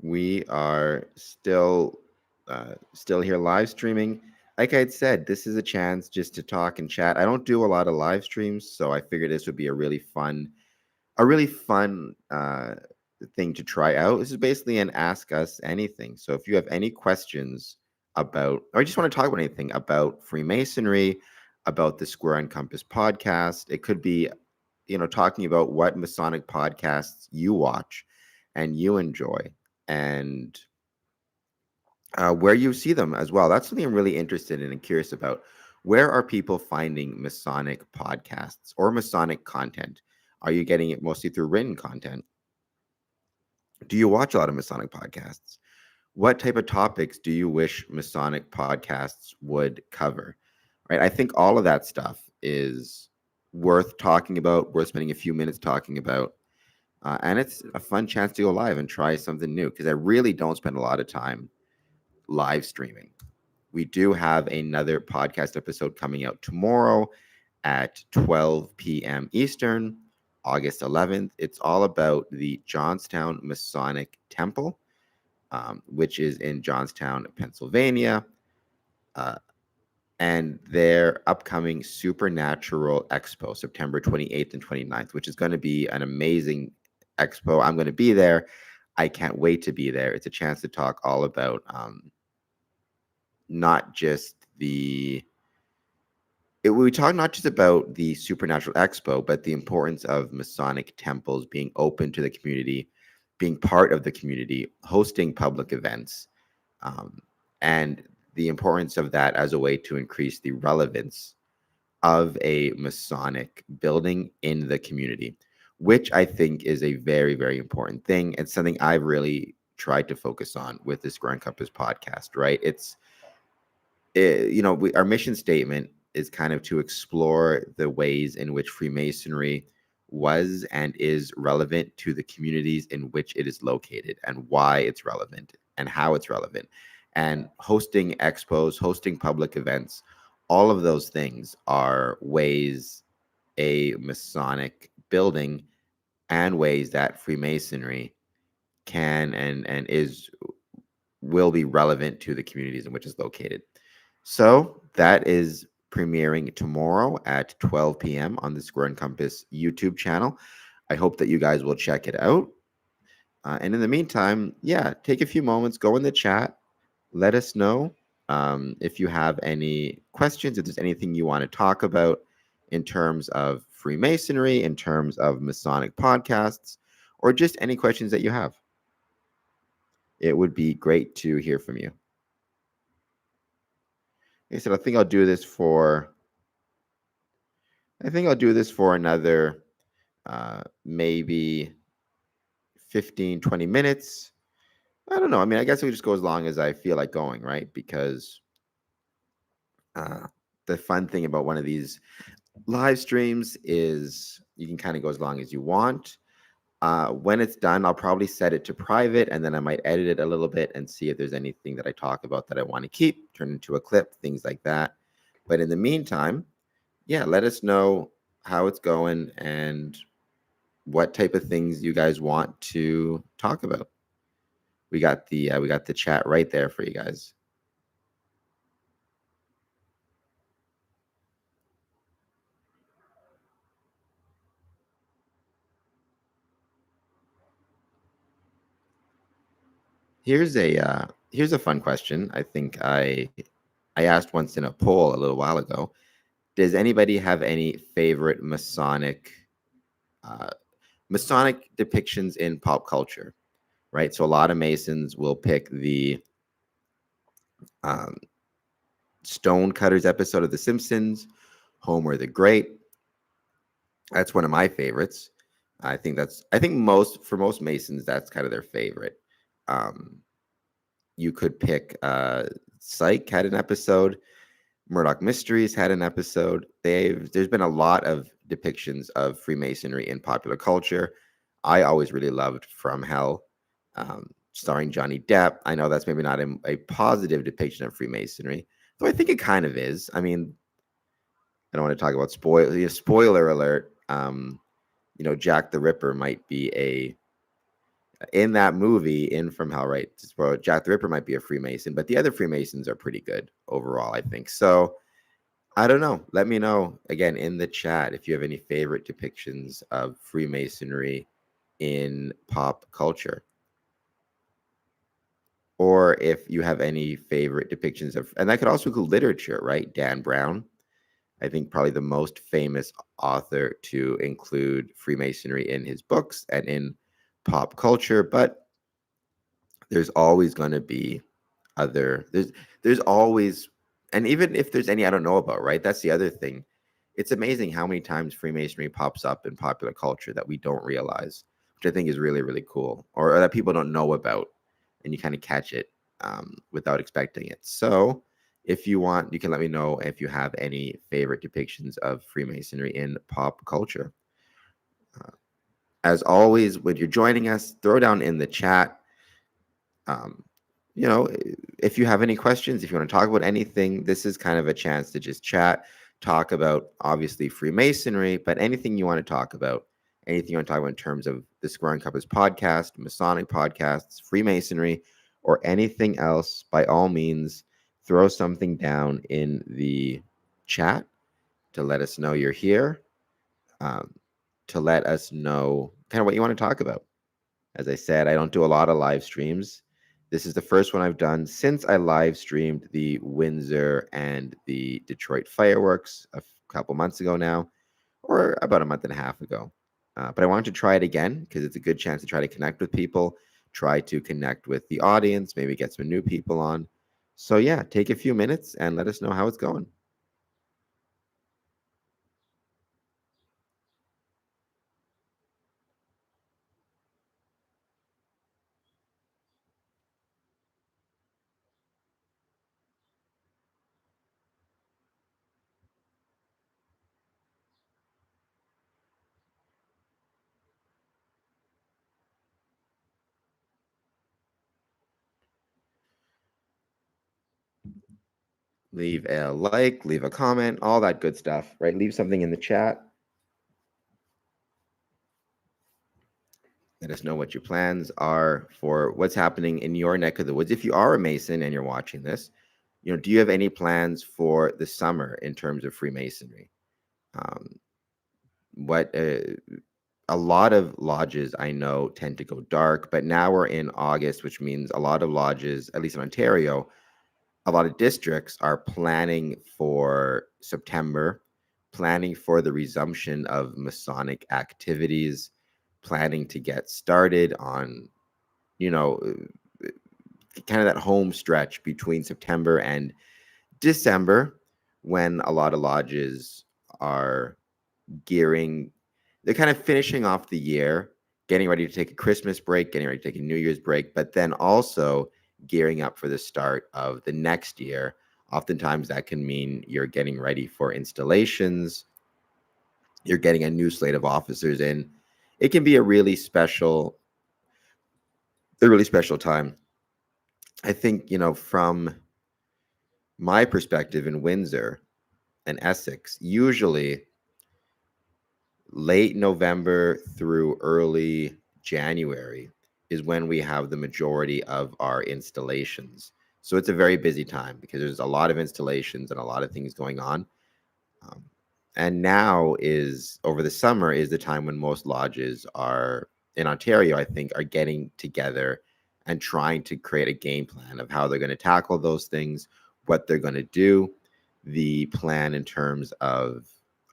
We are still here live streaming. Like I had said, this is a chance just to talk and chat. I don't do a lot of live streams, so I figured this would be a really fun thing to try out. This is basically an ask us anything. So if you have any questions about, or just want to talk about anything about Freemasonry, about the Square and Compass podcast, it could be, talking about what Masonic podcasts you watch and you enjoy, and where you see them as well. That's something I'm really interested in and curious about. Where are people finding Masonic podcasts or Masonic content? Are you getting it mostly through written content? Do you watch a lot of Masonic podcasts? What type of topics do you wish Masonic podcasts would cover? Right? I think all of that stuff is worth talking about, worth spending a few minutes talking about. And it's a fun chance to go live and try something new, because I really don't spend a lot of time live streaming. We do have another podcast episode coming out tomorrow at 12 p.m. Eastern, August 11th. It's all about the Johnstown Masonic Temple, which is in Johnstown, Pennsylvania, and their upcoming Supernatural Expo, September 28th and 29th, which is going to be an amazing expo. I'm going to be there. I can't wait to be there. It's a chance to talk all about we talk not just about the Supernatural Expo, but the importance of Masonic temples being open to the community, being part of the community, hosting public events, and the importance of that as a way to increase the relevance of a Masonic building in the community, which I think is a very, very important thing. It's something I've really tried to focus on with this Grand Compass podcast, right? Our mission statement is kind of to explore the ways in which Freemasonry was and is relevant to the communities in which it is located, and why it's relevant and how it's relevant. And hosting expos, hosting public events, all of those things are ways a Masonic building and ways that Freemasonry can and will be relevant to the communities in which it's located. So that is premiering tomorrow at 12 p.m. on the Square and Compass YouTube channel. I hope that you guys will check it out. And in the meantime, take a few moments, go in the chat, let us know if you have any questions, if there's anything you want to talk about in terms of Freemasonry, in terms of Masonic podcasts, or just any questions that you have. It would be great to hear from you. Like I said, I think I'll do this for another maybe 15, 20 minutes. I don't know. I mean, I guess we just go as long as I feel like going, right? Because the fun thing about one of these live streams is you can kind of go as long as you want. When it's done, I'll probably set it to private, and then I might edit it a little bit and see if there's anything that I talk about that I want to keep, turn into a clip, things like that. But in the meantime, let us know how it's going and what type of things you guys want to talk about. We got the chat right there for you guys. Here's a fun question. I think I asked once in a poll a little while ago. Does anybody have any favorite Masonic depictions in pop culture? Right. So a lot of Masons will pick the Stonecutters episode of The Simpsons, Homer the Great. That's one of my favorites. I think most Masons, that's kind of their favorite. You could pick Psych had an episode. Murdoch Mysteries had an episode. There's been a lot of depictions of Freemasonry in popular culture. I always really loved From Hell, starring Johnny Depp. I know that's maybe not a positive depiction of Freemasonry, though I think it kind of is. I mean, I don't want to talk about spoiler alert. Jack the Ripper might be in that movie, In From Hell, right? Well, Jack the Ripper might be a Freemason, but the other Freemasons are pretty good overall, I think. So I don't know. Let me know again in the chat if you have any favorite depictions of Freemasonry in pop culture, or if you have any favorite depictions of, and that could also include literature, right? Dan Brown, I think probably the most famous author to include Freemasonry in his books and in pop culture, but there's always going to be other there's always, and even if there's any I don't know about, right? That's the other thing. It's amazing how many times Freemasonry pops up in popular culture that we don't realize, which I think is really, really cool, or that people don't know about, and you kind of catch it without expecting it. So if you want, you can let me know if you have any favorite depictions of Freemasonry in pop culture. As always, when you're joining us, throw down in the chat, um, if you have any questions, if you want to talk about anything, this is kind of a chance to just chat, talk about obviously Freemasonry, but anything you want to talk about, anything you want to talk about in terms of the Square and Compass podcast, Masonic podcasts, Freemasonry, or anything else, by all means, throw something down in the chat to let us know you're here, um, to let us know kind of what you want to talk about. As I said, I don't do a lot of live streams. This is the first one I've done since I live streamed the Windsor and the Detroit fireworks a couple months ago now, or about a month and a half ago. But I wanted to try it again because it's a good chance to try to connect with people, try to connect with the audience, maybe get some new people on. So yeah, take a few minutes and let us know how it's going. Leave a like, leave a comment, all that good stuff, right? Leave something in the chat. Let us know what your plans are for what's happening in your neck of the woods. If you are a Mason and you're watching this, do you have any plans for the summer in terms of Freemasonry? What A lot of lodges I know tend to go dark, but now we're in August, which means a lot of lodges, at least in Ontario, a lot of districts are planning for September, planning for the resumption of Masonic activities, planning to get started on, you know, kind of that home stretch between September and December, when a lot of lodges are gearing, they're kind of finishing off the year, getting ready to take a Christmas break, getting ready to take a New Year's break, but then also gearing up for the start of the next year. Oftentimes that can mean you're getting ready for installations, you're getting a new slate of officers in. It can be a really special time. I think, from my perspective in Windsor and Essex, usually late November through early January is when we have the majority of our installations. So it's a very busy time because there's a lot of installations and a lot of things going on. Um, and now is over the summer is the time when most lodges are in Ontario, I think, are getting together and trying to create a game plan of how they're going to tackle those things, what they're going to do, the plan in terms of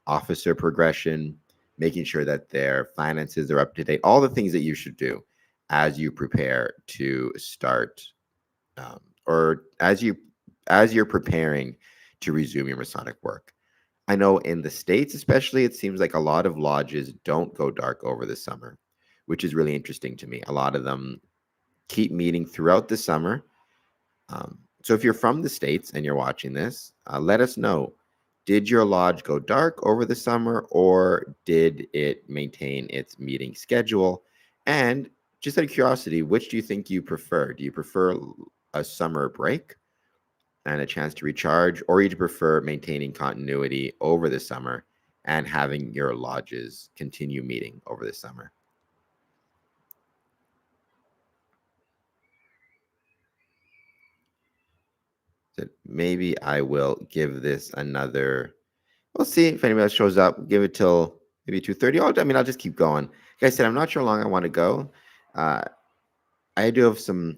officer progression, making sure that their finances are up to date, all the things that you should do as you prepare to start, or as you're preparing to resume your Masonic work. I know in the States, especially, it seems like a lot of lodges don't go dark over the summer, which is really interesting to me. A lot of them keep meeting throughout the summer. So if you're from the States and you're watching this, let us know. Did your lodge go dark over the summer, or did it maintain its meeting schedule? And just out of curiosity, which do you think you prefer? Do you prefer a summer break and a chance to recharge, or you prefer maintaining continuity over the summer and having your lodges continue meeting over the summer? maybe I will give this another. We'll see if anybody else shows up. Give it till maybe 2:30. I'll just keep going. Like I said, I'm not sure how long I want to go. Uh, I do have some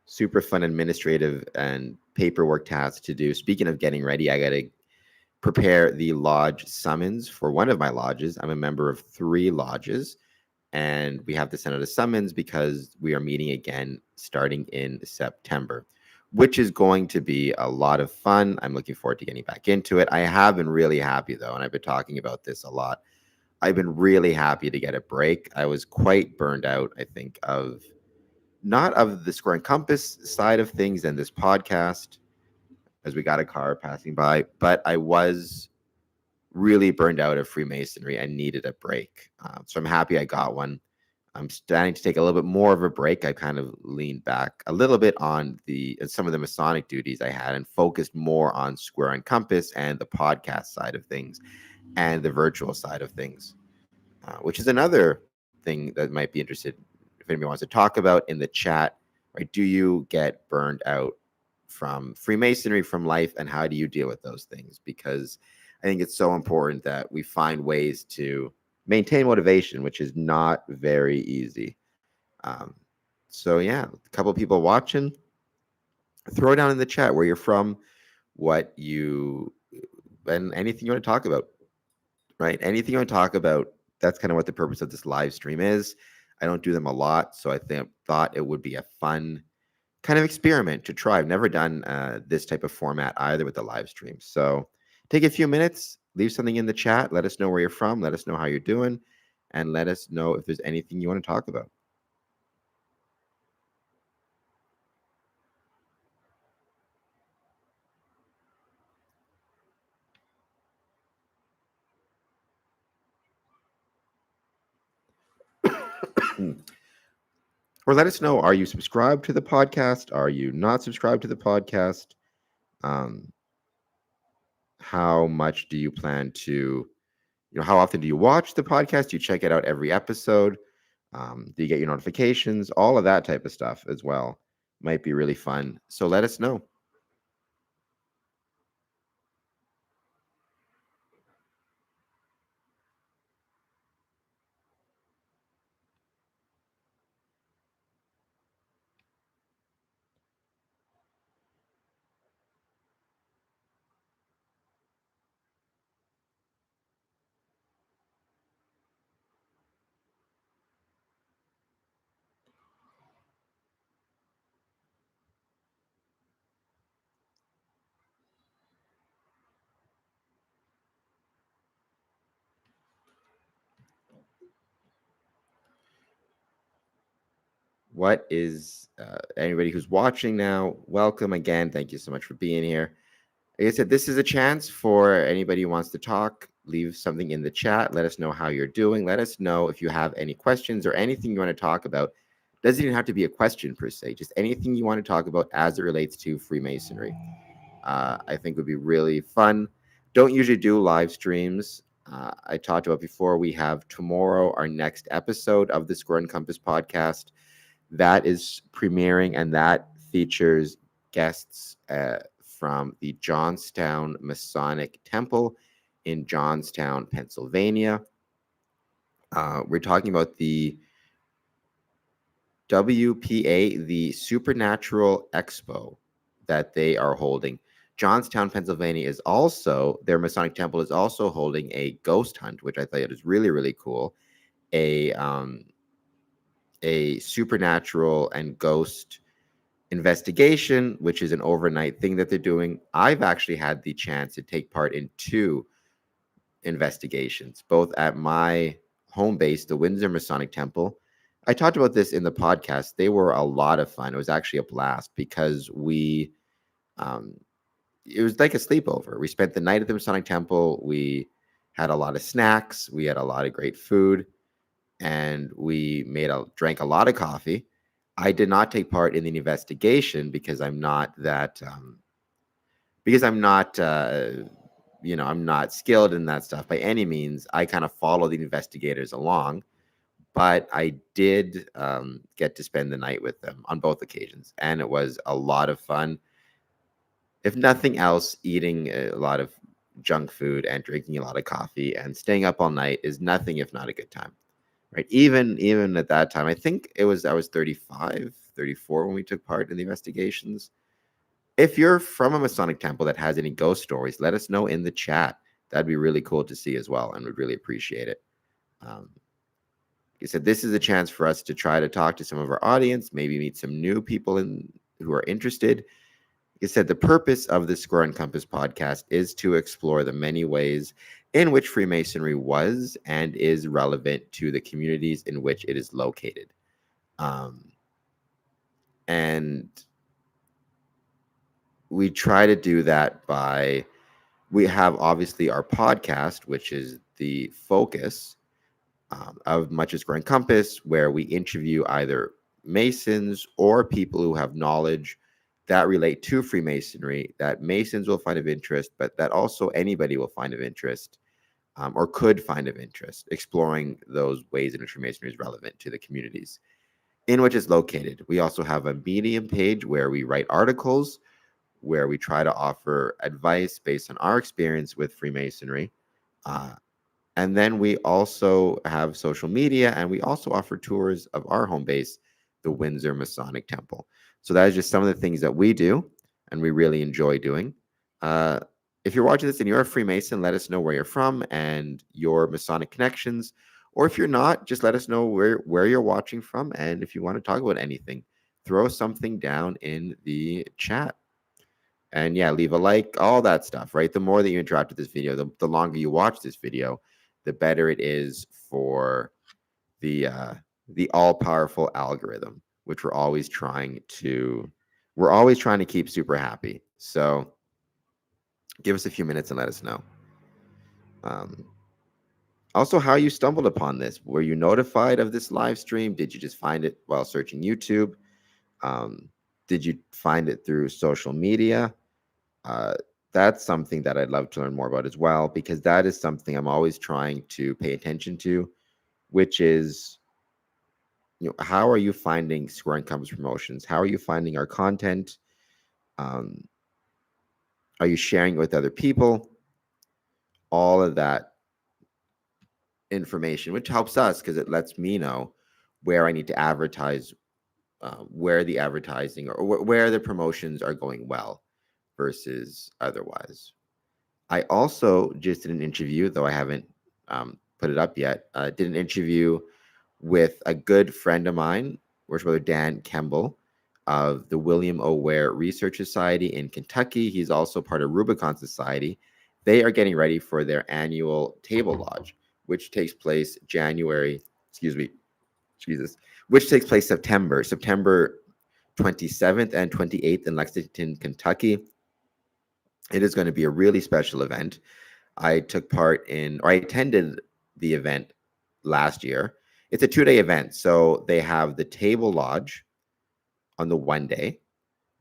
super fun administrative and paperwork tasks to do. Speaking of getting ready, I got to prepare the lodge summons for one of my lodges. I'm a member of 3 lodges, and we have to send out a summons because we are meeting again starting in September, which is going to be a lot of fun. I'm looking forward to getting back into it. I have been really happy, though, and I've been talking about this a lot. I've been really happy to get a break. I was quite burned out, I think, of not of the Square and Compass side of things and this podcast, as we got a car passing by, but I was really burned out of Freemasonry and needed a break. So I'm happy I got one. I'm starting to take a little bit more of a break. I kind of leaned back a little bit on some of the Masonic duties I had and focused more on Square and Compass and the podcast side of things and the virtual side of things, which is another thing that might be interested if anybody wants to talk about in the chat. Right? Do you get burned out from Freemasonry, from life, and how do you deal with those things? Because I think it's so important that we find ways to maintain motivation, which is not very easy. Um, so yeah, a couple of people watching, throw down in the chat where you're from, what you, and anything you want to talk about, right? Anything you want to talk about. That's kind of what the purpose of this live stream is. I don't do them a lot, so I thought it would be a fun kind of experiment to try. I've never done this type of format either with the live stream. So take a few minutes, leave something in the chat. Let us know where you're from. Let us know how you're doing. And let us know if there's anything you want to talk about. Or let us know, are you subscribed to the podcast? Are you not subscribed to the podcast? Um, how much do you plan to, how often do you watch the podcast? Do you check it out every episode? Do you get your notifications? All of that type of stuff as well might be really fun. So let us know. What is anybody who's watching now? Welcome again. Thank you so much for being here. Like I said, this is a chance for anybody who wants to talk. Leave something in the chat. Let us know how you're doing. Let us know if you have any questions or anything you want to talk about. Doesn't even have to be a question per se, just anything you want to talk about as it relates to Freemasonry. I think would be really fun. Don't usually do live streams. I talked about before, we have tomorrow our next episode of the Square and Compass podcast. That is premiering, and that features guests from the Johnstown Masonic Temple in Johnstown, Pennsylvania. We're talking about the WPA, the Supernatural Expo that they are holding. Johnstown, Pennsylvania is also, their Masonic Temple is also holding a ghost hunt, which I thought is really, really cool. A supernatural and ghost investigation, which is an overnight thing that they're doing. I've actually had the chance to take part in 2 investigations, both at my home base, the Windsor Masonic Temple. I talked about this in the podcast. They were a lot of fun. It was actually a blast because um, it was like a sleepover. We spent the night at the Masonic Temple. We had a lot of snacks. We had a lot of great food, and we drank a lot of coffee. I did not take part in the investigation because I'm not that I'm not skilled in that stuff by any means. I kind of follow the investigators along, but I did get to spend the night with them on both occasions, and it was a lot of fun. if nothing else, eating a lot of junk food and drinking a lot of coffee and staying up all night is nothing if not a good time, right? Even at that time, I was 35, 34 when we took part in the investigations. If you're from a Masonic temple that has any ghost stories, let us know in the chat. That'd be really cool to see as well, and we'd really appreciate it. Like I said, this is a chance for us to try to talk to some of our audience, maybe meet some new people who are interested. Like I said, the purpose of the Square and Compass podcast is to explore the many ways in which Freemasonry was and is relevant to the communities in which it is located. And we try to do that by, we have obviously our podcast, which is the focus of Much as Square and Compass, where we interview either Masons or people who have knowledge that relate to Freemasonry that Masons will find of interest, but that also anybody will find of interest, or could find of interest, exploring those ways in which Freemasonry is relevant to the communities in which it's located. We also have a Medium page where we write articles, where we try to offer advice based on our experience with Freemasonry. And then we also have social media, and we also offer tours of our home base, the Windsor Masonic Temple. So that is just some of the things that we do, and we really enjoy doing. If you're watching this and you're a Freemason, let us know where you're from and your Masonic connections. Or if you're not, just let us know where you're watching from. And if you want to talk about anything, throw something down in the chat. And yeah, leave a like, all that stuff, right? The more that you interact with this video, the longer you watch this video, the better it is for the all-powerful algorithm, which we're always trying to keep super happy. So give us a few minutes and let us know. Also, how you stumbled upon this. Were you notified of this live stream? Did you just find it while searching YouTube? Did you find it through social media? That's something that I'd love to learn more about as well, because that is something I'm always trying to pay attention to, which is, how are you finding Square and Compass promotions? How are you finding our content? Are you sharing it with other people? All of that information, which helps us because it lets me know where I need to advertise, where the advertising or where the promotions are going well versus otherwise. I also just did an interview, though I haven't put it up yet. Did an interview with a good friend of mine, Worship Brother Dan Kemble of the William O. Ware Research Society in Kentucky. He's also part of Rubicon Society. They are getting ready for their annual Table Lodge, which takes place which takes place September 27th and 28th in Lexington, Kentucky. It is going to be a really special event. I attended the event last year. It's a 2-day event. So they have the Table Lodge on the one day,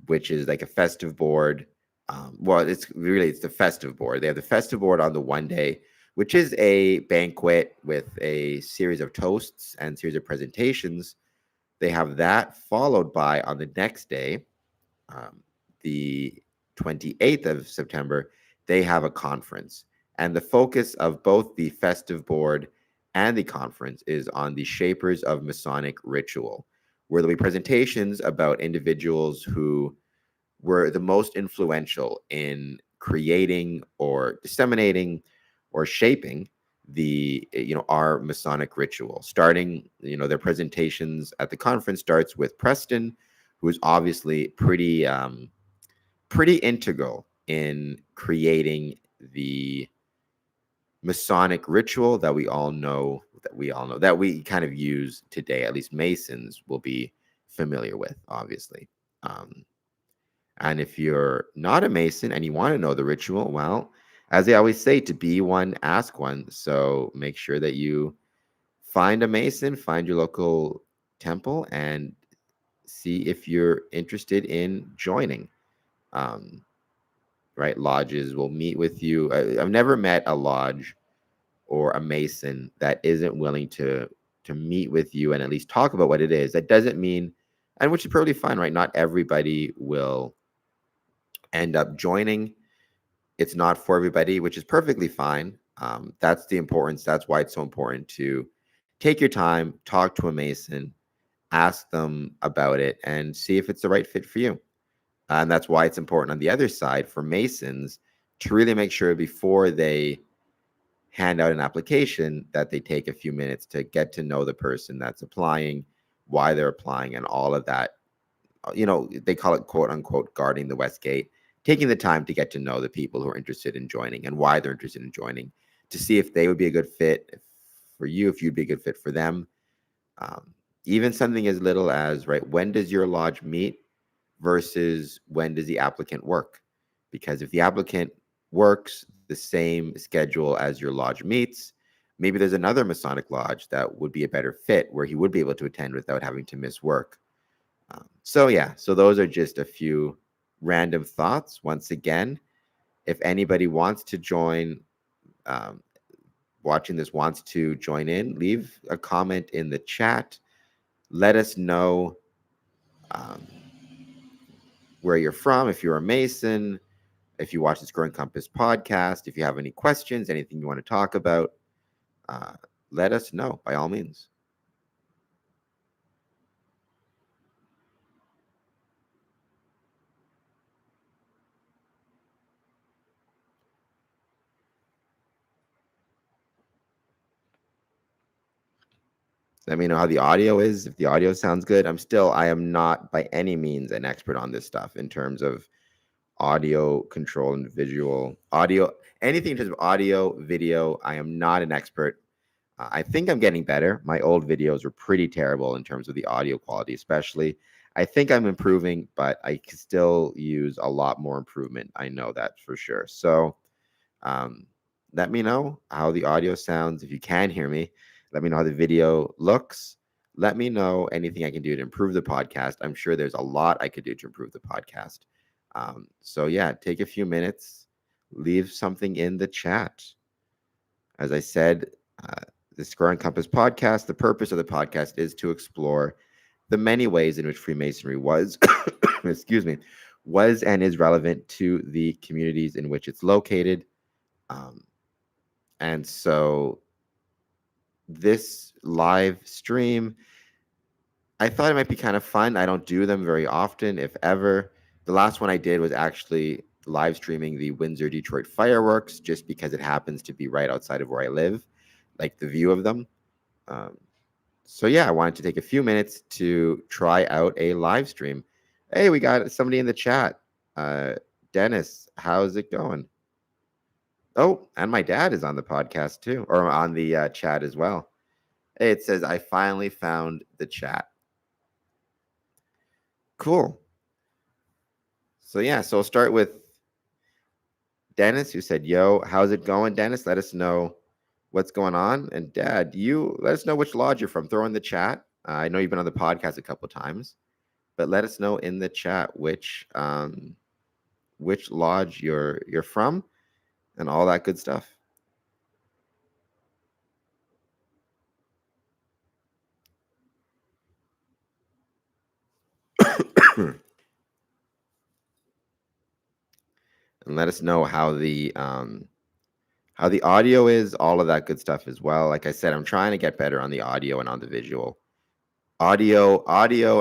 which is like a festive board. It's the festive board. They have the festive board on the one day, which is a banquet with a series of toasts and series of presentations. They have that followed by, on the next day, the 28th of September, they have a conference. And the focus of both the festive board and the conference is on the shapers of Masonic ritual, where there'll be presentations about individuals who were the most influential in creating or disseminating or shaping our Masonic ritual. Starting, their presentations at the conference starts with Preston, who is obviously pretty integral in creating the Masonic ritual that we kind of use today. At least Masons will be familiar with, obviously. And if you're not a Mason and you want to know the ritual, well, as they always say, to be one, ask one. So make sure that you find a Mason, find your local temple, and see if you're interested in joining. Right? Lodges will meet with you. I've never met a lodge or a Mason that isn't willing to meet with you and at least talk about what it is. That doesn't mean, and which is perfectly fine, right? Not everybody will end up joining. It's not for everybody, which is perfectly fine. That's the importance. That's why it's so important to take your time, talk to a Mason, ask them about it, and see if it's the right fit for you. And that's why it's important on the other side for Masons to really make sure before they hand out an application that they take a few minutes to get to know the person that's applying, why they're applying, and all of that. They call it quote unquote guarding the West Gate, taking the time to get to know the people who are interested in joining and why they're interested in joining, to see if they would be a good fit for you, if you'd be a good fit for them. Even something as little as, right, when does your lodge meet versus when does the applicant work? Because if the applicant works the same schedule as your lodge meets, maybe there's another Masonic lodge that would be a better fit where he would be able to attend without having to miss work. So those are just a few random thoughts. Once again, if anybody wants to join, watching this wants to join in, leave a comment in the chat. Let us know where you're from, if you're a Mason, if you watch the Square and Compass podcast, if you have any questions, anything you want to talk about, let us know by all means. Let me know how the audio is. If the audio sounds good, I am not by any means an expert on this stuff in terms of audio control and visual audio, anything in terms of audio, video. I am not an expert. I think I'm getting better. My old videos were pretty terrible in terms of the audio quality, especially. I think I'm improving, but I can still use a lot more improvement. I know that for sure. So let me know how the audio sounds. If you can hear me, let me know how the video looks. Let me know anything I can do to improve the podcast. I'm sure there's a lot I could do to improve the podcast. Take a few minutes, leave something in the chat. As I said, the Square and Compass podcast, the purpose of the podcast is to explore the many ways in which Freemasonry was, was and is relevant to the communities in which it's located. And so this live stream, I thought it might be kind of fun. I don't do them very often, if ever. The last one I did was actually live streaming the Windsor Detroit fireworks, just because it happens to be right outside of where I live, like the view of them. I wanted to take a few minutes to try out a live stream. Hey, we got somebody in the chat. Dennis, how's it going? Oh, and my dad is on the podcast too, or on the chat as well. Hey, it says, I finally found the chat. Cool. So I'll start with Dennis, who said, yo, how's it going, Dennis? Let us know what's going on. And Dad, you let us know which lodge you're from. Throw in the chat. I know you've been on the podcast a couple of times, but let us know in the chat which lodge you're from and all that good stuff. And let us know how the audio is, all of that good stuff as well. Like I said, I'm trying to get better on the audio and on the visual. Audio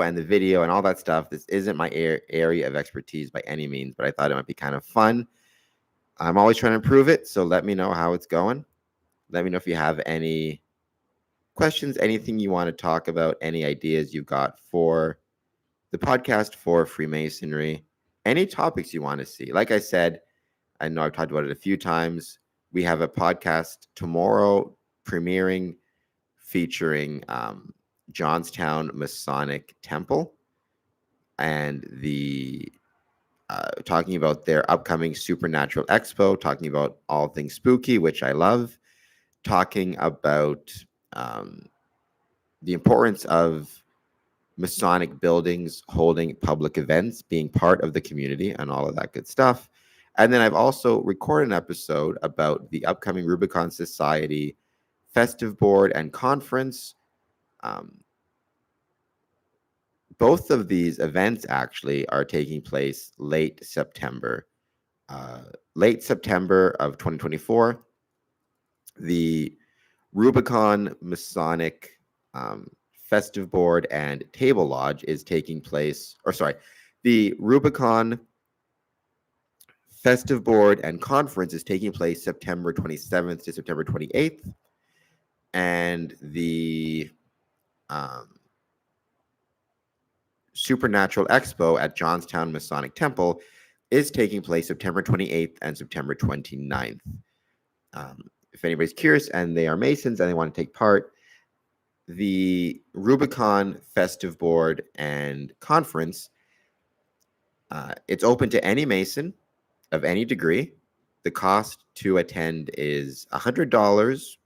and the video and all that stuff. This isn't my area of expertise by any means, but I thought it might be kind of fun. I'm always trying to improve it, so let me know how it's going. Let me know if you have any questions, anything you want to talk about, any ideas you've got for the podcast for Freemasonry, any topics you want to see. Like I said, I know I've talked about it a few times. We have a podcast tomorrow premiering featuring Johnstown Masonic Temple and the talking about their upcoming Supernatural Expo, talking about all things spooky, which I love, talking about the importance of Masonic buildings holding public events, being part of the community, and all of that good stuff. And then I've also recorded an episode about the upcoming Rubicon Society festive board and conference. both of these events actually are taking place late September of 2024. The Rubicon Masonic Festive Board and Table Lodge is taking place, or sorry, the Rubicon Festive Board and Conference is taking place September 27th to September 28th. And the Supernatural Expo at Johnstown Masonic Temple is taking place September 28th and September 29th. If anybody's curious and they are Masons and they want to take part, the Rubicon Festive Board and Conference, it's open to any Mason of any degree. The cost to attend is $100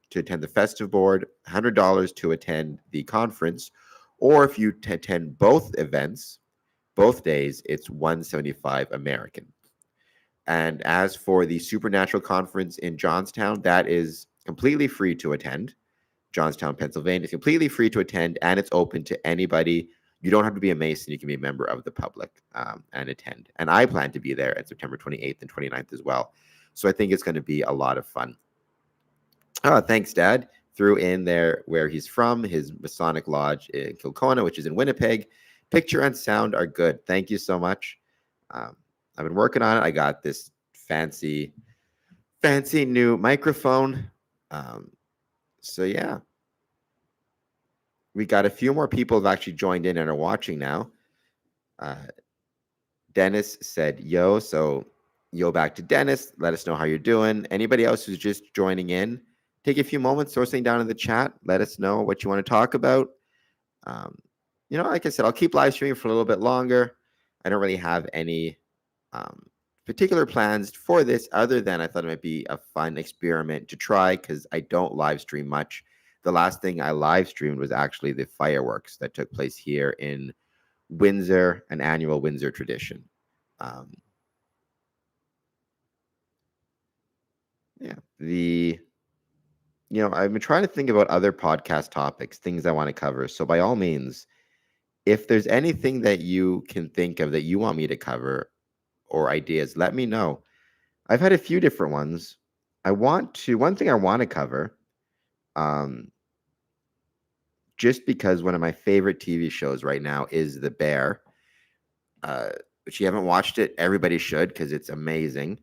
to attend the festive board, $100 to attend the conference, or if you attend both events, both days, it's $175 American. And as for the Supernatural Conference in Johnstown, that is completely free to attend. Johnstown, Pennsylvania is completely free to attend, and it's open to anybody. You don't have to be a Mason. You can be a member of the public and attend. And I plan to be there at September 28th and 29th as well. So I think it's going to be a lot of fun. Thanks, Dad. Threw in there where he's from, his Masonic Lodge in Kilcona, which is in Winnipeg. Picture and sound are good. Thank you so much. I've been working on it. I got this fancy new microphone. So yeah, we got a few more people have actually joined in and are watching now. Dennis said, yo, so yo back to Dennis. Let us know how you're doing. Anybody else who's just joining in, take a few moments, throw something down in the chat. Let us know what you want to talk about. Like I said, I'll keep live streaming for a little bit longer. I don't really have any particular plans for this other than I thought it might be a fun experiment to try because I don't live stream much. The last thing I live streamed was actually the fireworks that took place here in Windsor, an annual Windsor tradition. I've been trying to think about other podcast topics, things I want to cover. So by all means, if there's anything that you can think of that you want me to cover or ideas, let me know. I've had a few different ones. One thing I want to cover, just because one of my favorite TV shows right now is The Bear. If you haven't watched it, everybody should because it's amazing.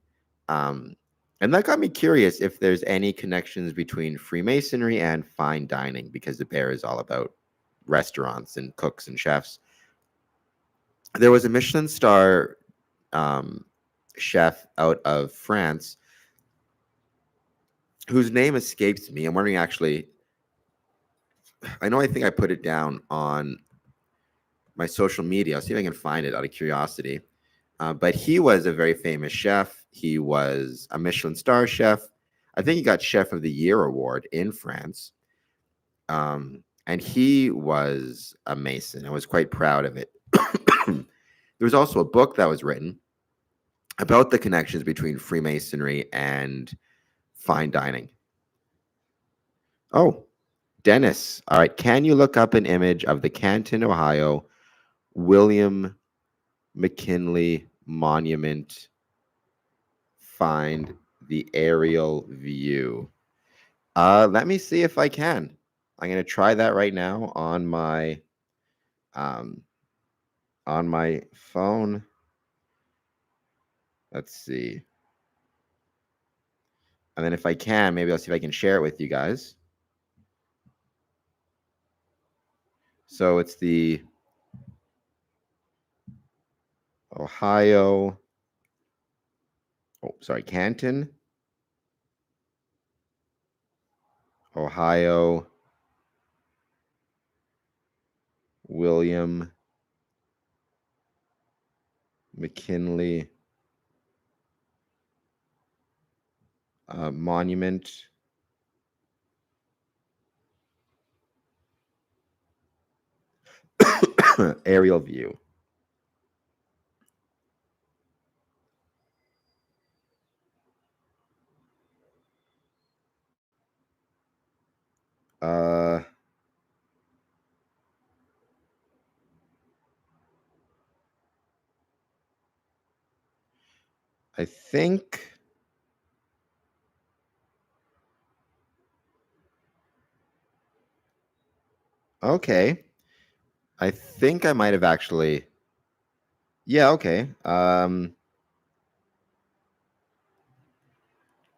And that got me curious if there's any connections between Freemasonry and fine dining, because The Bear is all about restaurants and cooks and chefs. There was a Michelin star chef out of France whose name escapes me. I'm wondering, actually, I think I put it down on my social media. I'll see if I can find it out of curiosity. But he was a very famous chef. He was a Michelin star chef. I think he got Chef of the Year award in France. And he was a Mason. I was quite proud of it. There was also a book that was written about the connections between Freemasonry and fine dining. Oh, Dennis. All right. Can you look up an image of the Canton, Ohio, William McKinley Monument? Find the aerial view. Let me see if I can. I'm going to try that right now on my phone. Let's see. And then if I can, maybe I'll see if I can share it with you guys. So it's the Canton, Ohio, William McKinley Monument. Aerial view. I think. Okay. I think I might have actually. Yeah, okay.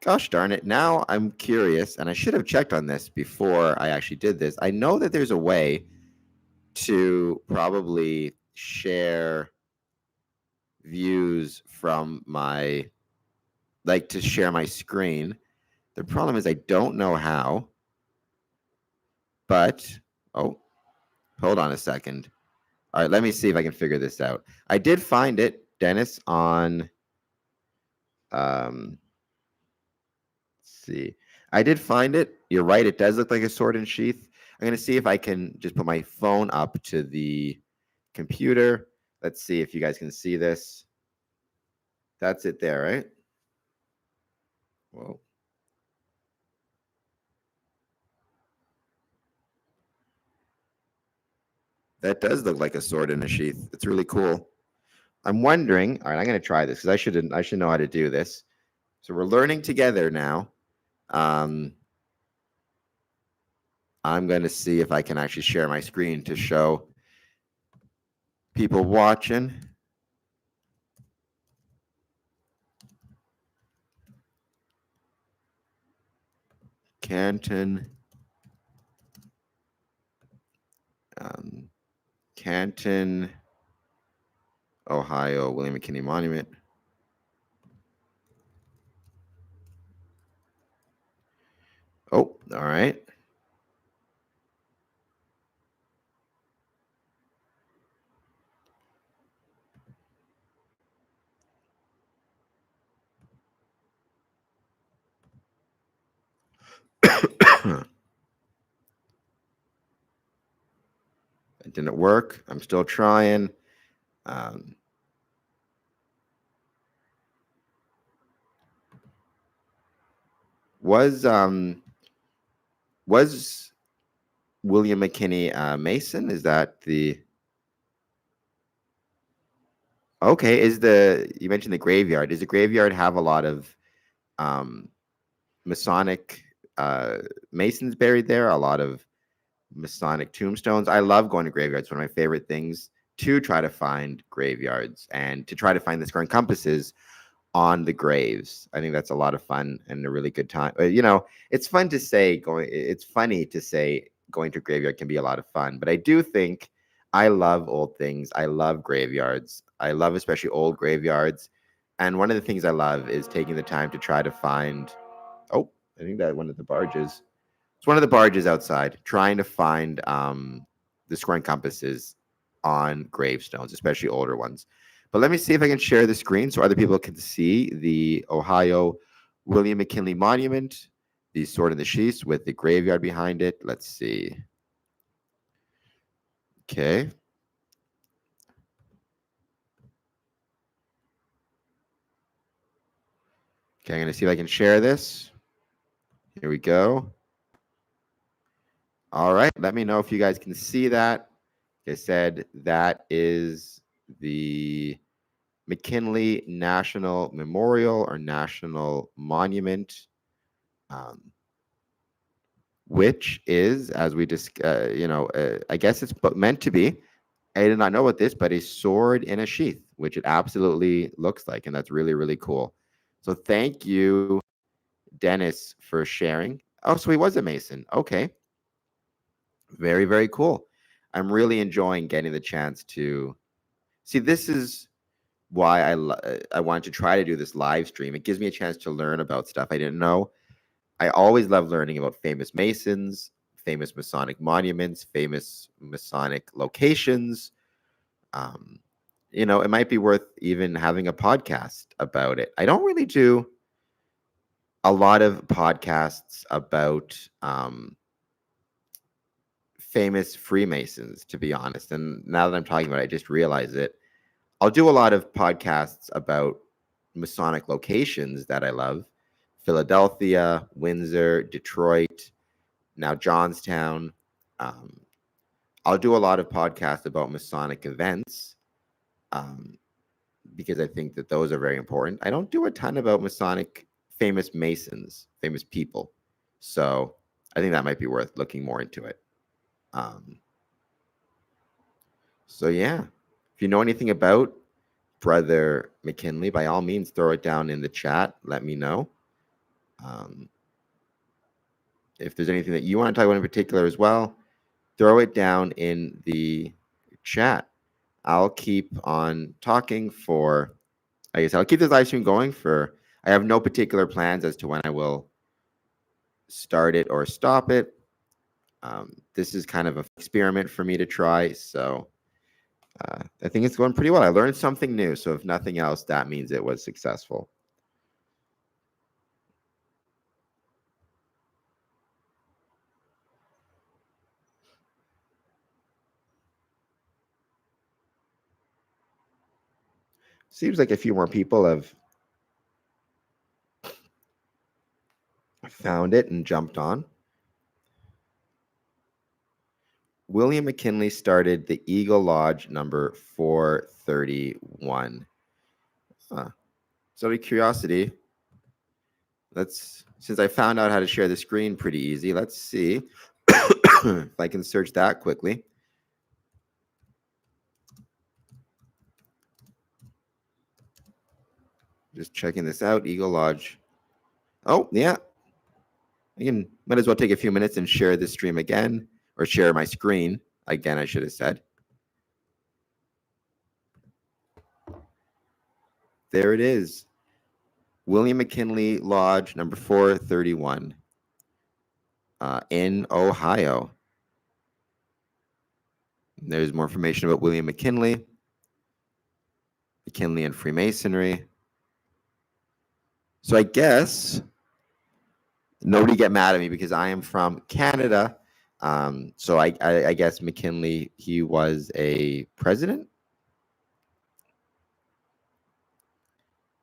Gosh darn it. Now I'm curious, and I should have checked on this before I actually did this. I know that there's a way to probably share views from my, like to share my screen. The problem is I don't know how, but oh, hold on a second. All right, let me see if I can figure this out. I did find it, Dennis, on let's see. I did find it. You're right, it does look like a sword and sheath. I'm gonna see if I can just put my phone up to the computer. Let's see if you guys can see this. That's it there, right? Whoa. That does look like a sword in a sheath. It's really cool. I'm wondering. All right, I'm going to try this because I should know how to do this. So we're learning together now. Um, I'm going to see if I can actually share my screen to show people watching. Canton, um, Canton, Ohio, William McKinley Monument. Oh, all right. It didn't work. I'm still trying. Um, was was William McKinney Mason? Is that the okay? Is the you mentioned the graveyard? Does the graveyard have a lot of um, Masonic Masons buried there? A lot of Masonic tombstones. I love going to graveyards. One of my favorite things to try to find graveyards and to try to find the square and compasses on the graves. I think that's a lot of fun and a really good time. You know, it's fun to say going. It's funny to say going to a graveyard can be a lot of fun, but I do think I love old things. I love graveyards. I love especially old graveyards. And one of the things I love is taking the time to try to find. Oh, I think that one of the barges. It's one of the barges outside, trying to find the square and compasses on gravestones, especially older ones. But let me see if I can share the screen so other people can see the Ohio William McKinley Monument, the sword in the sheath with the graveyard behind it. Let's see. Okay. Okay, I'm going to see if I can share this. Here we go. All right. Let me know if you guys can see that. Like I said, that is the McKinley National Memorial or National Monument, which is, as we just, I guess it's meant to be. I did not know about this, but a sword in a sheath, which it absolutely looks like, and that's really, really cool. So thank you, Dennis, for sharing. Oh, so he was a Mason. Okay, very, very cool. I'm really enjoying getting the chance to see. This is why I wanted to try to do this live stream. It gives me a chance to learn about stuff I didn't know. I always love learning about famous Masons, famous Masonic monuments, famous Masonic locations. Um, it might be worth even having a podcast about it. I don't really do a lot of podcasts about famous Freemasons, to be honest. And now that I'm talking about it, I just realize it. I'll do a lot of podcasts about Masonic locations that I love: Philadelphia, Windsor, Detroit, now Johnstown. Um, I'll do a lot of podcasts about Masonic events. Um, because I think that those are very important. I don't do a ton about Masonic famous Masons, famous people. So I think that might be worth looking more into it. So yeah, if you know anything about Brother McKinley, by all means, throw it down in the chat. Let me know. If there's anything that you want to talk about in particular as well, throw it down in the chat. I'll keep on talking for, I guess I'll keep this live stream going for, I have no particular plans as to when I will start it or stop it. This is kind of an experiment for me to try. So I think it's going pretty well. I learned something new. So if nothing else, that means it was successful. Seems like a few more people have found it and jumped on. William McKinley started the Eagle Lodge number 431. So out of curiosity, since I found out how to share the screen pretty easy, let's see if I can search that quickly. Just checking this out, Eagle Lodge. Oh, yeah. Might as well take a few minutes and share this stream again, or share my screen again, I should have said. There it is. William McKinley Lodge number 431 in Ohio. There's more information about William McKinley and Freemasonry. So I guess nobody get mad at me because I am from Canada. So I guess McKinley, he was a president.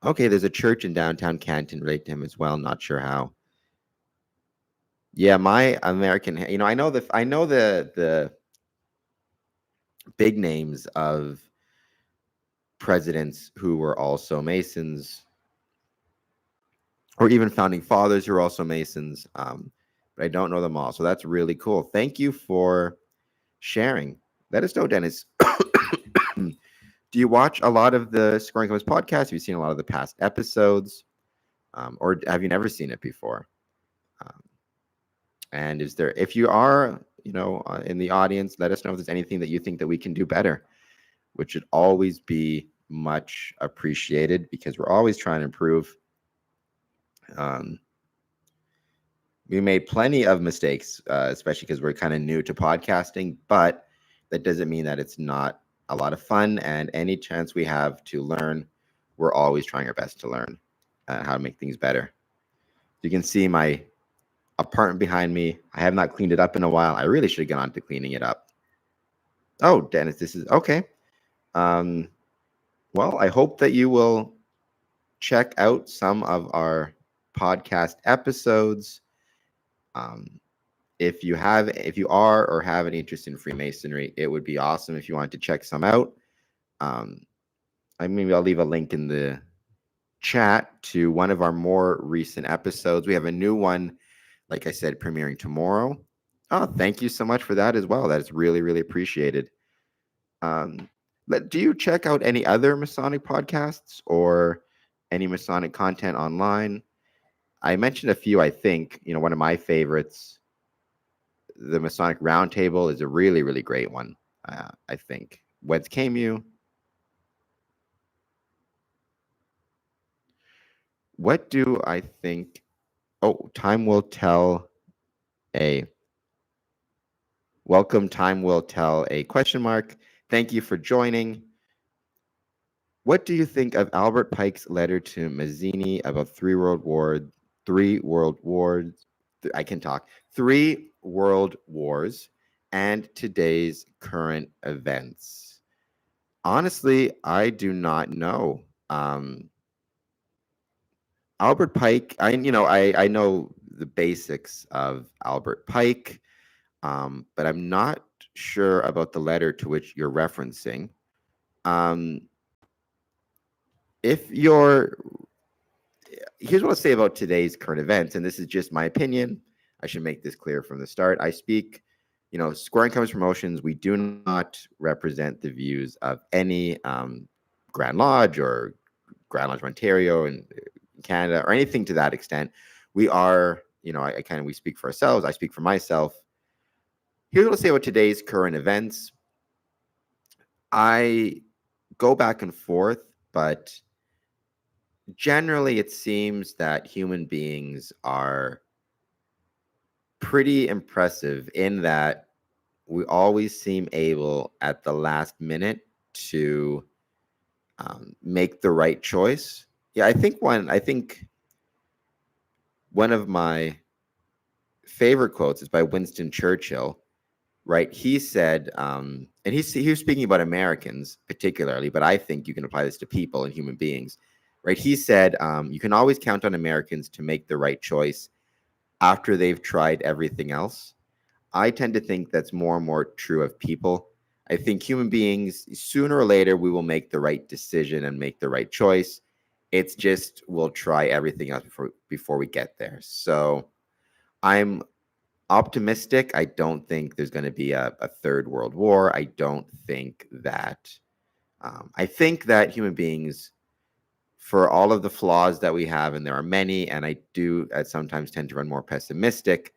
Okay, there's a church in downtown Canton related to him as well. Not sure how. Yeah, my American, I know the big names of presidents who were also Masons, or even founding fathers who are also Masons, but I don't know them all. So that's really cool. Thank you for sharing. Let us know, Dennis. Do you watch a lot of the Scoring Compass podcast? Have you seen a lot of the past episodes? Or have you never seen it before? And if you are, in the audience, let us know if there's anything that you think that we can do better, which should always be much appreciated because we're always trying to improve. We made plenty of mistakes, especially because we're kind of new to podcasting, but that doesn't mean that it's not a lot of fun. And any chance we have to learn, we're always trying our best to learn how to make things better. You can see my apartment behind me. I have not cleaned it up in a while. I really should get on to cleaning it up. Oh, Dennis, this is okay. Well, I hope that you will check out some of our podcast episodes. If you are or have an interest in Freemasonry, it would be awesome if you wanted to check some out. Maybe I'll leave a link in the chat to one of our more recent episodes. We have a new one, like I said, premiering tomorrow. Oh, thank you so much for that as well. That is really, really appreciated. But do you check out any other Masonic podcasts or any Masonic content online? I mentioned a few, I think. One of my favorites, the Masonic Roundtable, is a really, really great one, I think. Whence came you? What do I think? Oh, time will tell a welcome. Time will tell a question mark. Thank you for joining. What do you think of Albert Pike's letter to Mazzini about three world wars and today's current events? Honestly, I do not know. Albert Pike, I know the basics of Albert Pike, but I'm not sure about the letter to which you're referencing. if you're here's what I'll say about today's current events, and this is just my opinion. I should make this clear from the start. I speak, Square Income's Promotions. We do not represent the views of any Grand Lodge or Grand Lodge Ontario and Canada or anything to that extent. We are, we speak for ourselves. I speak for myself. Here's what I'll say about today's current events. I go back and forth, but generally it seems that human beings are pretty impressive in that we always seem able at the last minute to make the right choice. Yeah, I think one of my favorite quotes is by Winston Churchill. Right, he said, and he was speaking about Americans particularly, but I think you can apply this to people and human beings. Right, he said, you can always count on Americans to make the right choice after they've tried everything else. I tend to think that's more and more true of people. I think human beings, sooner or later, we will make the right decision and make the right choice. It's just we'll try everything else before we get there. So I'm optimistic. I don't think there's going to be a third world war. I don't think that. I think that human beings, for all of the flaws that we have, and there are many, and I do sometimes tend to run more pessimistic,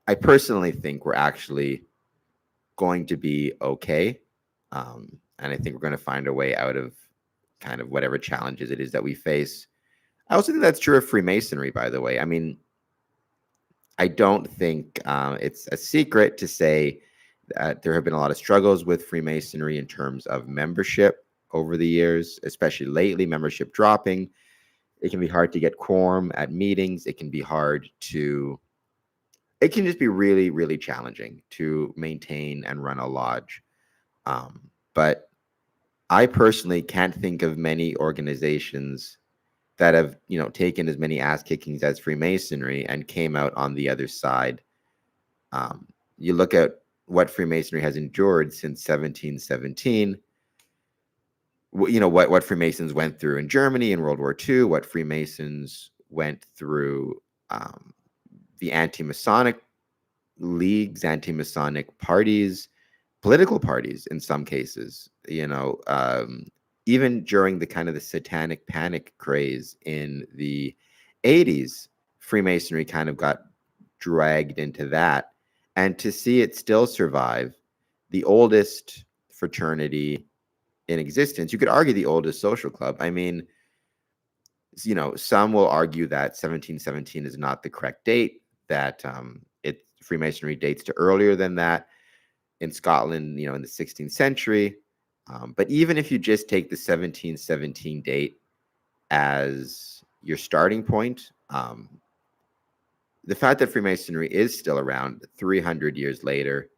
I personally think we're actually going to be okay. And I think we're going to find a way out of kind of whatever challenges it is that we face. I also think that's true of Freemasonry, by the way. I mean, I don't think it's a secret to say that there have been a lot of struggles with Freemasonry in terms of membership over the years, especially lately, membership dropping. It can be hard to get quorum at meetings. It can just be really, really challenging to maintain and run a lodge. But I personally can't think of many organizations that have, taken as many ass kickings as Freemasonry and came out on the other side. You look at what Freemasonry has endured since 1717. What Freemasons went through in Germany in World War II, what Freemasons went through, the anti-Masonic leagues, anti-Masonic parties, political parties in some cases, even during the kind of the satanic panic craze in the 80s, Freemasonry kind of got dragged into that. And to see it still survive, the oldest fraternity in existence, you could argue the oldest social club. I mean, some will argue that 1717 is not the correct date, that Freemasonry dates to earlier than that in Scotland, in the 16th century. But even if you just take the 1717 date as your starting point, the fact that Freemasonry is still around 300 years later,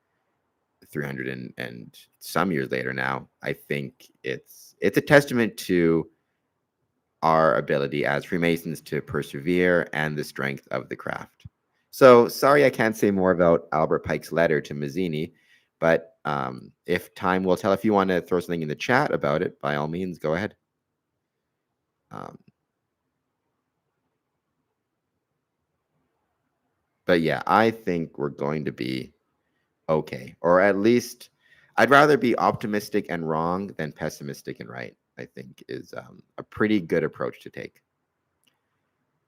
300 and some years later now, I think it's a testament to our ability as Freemasons to persevere and the strength of the craft. So sorry I can't say more about Albert Pike's letter to Mazzini, but if time will tell, if you want to throw something in the chat about it, by all means, go ahead. But yeah, I think we're going to be okay, or at least I'd rather be optimistic and wrong than pessimistic and right, I think is a pretty good approach to take.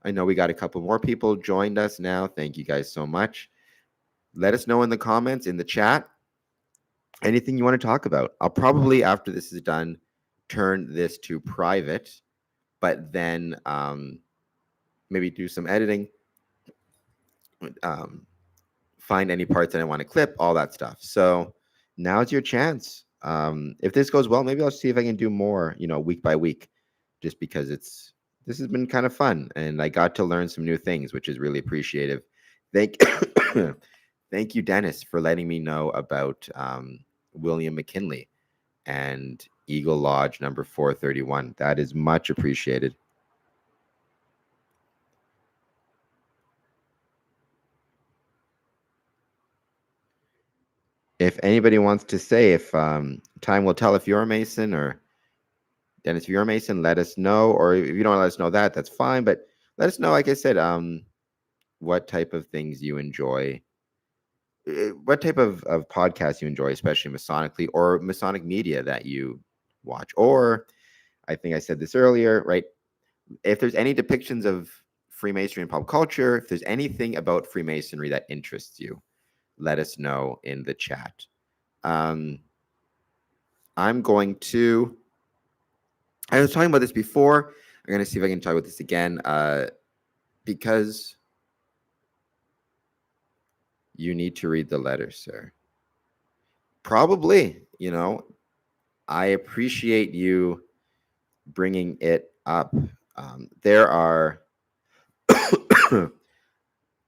I know we got a couple more people joined us now. Thank you guys so much. Let us know in the comments, in the chat, anything you want to talk about. I'll probably, after this is done, turn this to private, but then maybe do some editing, find any parts that I want to clip, all that stuff. So now's your chance. If this goes well, maybe I'll see if I can do more, week by week, just because this has been kind of fun and I got to learn some new things, which is really appreciative. Thank you, Dennis, for letting me know about William McKinley and Eagle Lodge number 431. That is much appreciated. If anybody wants to say, if time will tell if you're a Mason or Dennis, if you're a Mason, let us know. Or if you don't let us know that, that's fine. But let us know, like I said, what type of things you enjoy, what type of podcasts you enjoy, especially Masonically, or Masonic media that you watch. Or I think I said this earlier, right? If there's any depictions of Freemasonry in pop culture, if there's anything about Freemasonry that interests you, let us know in the chat. I'm going to, I was talking about this before. I'm going to see if I can talk about this again, because you need to read the letter, sir. Probably, I appreciate you bringing it up. There are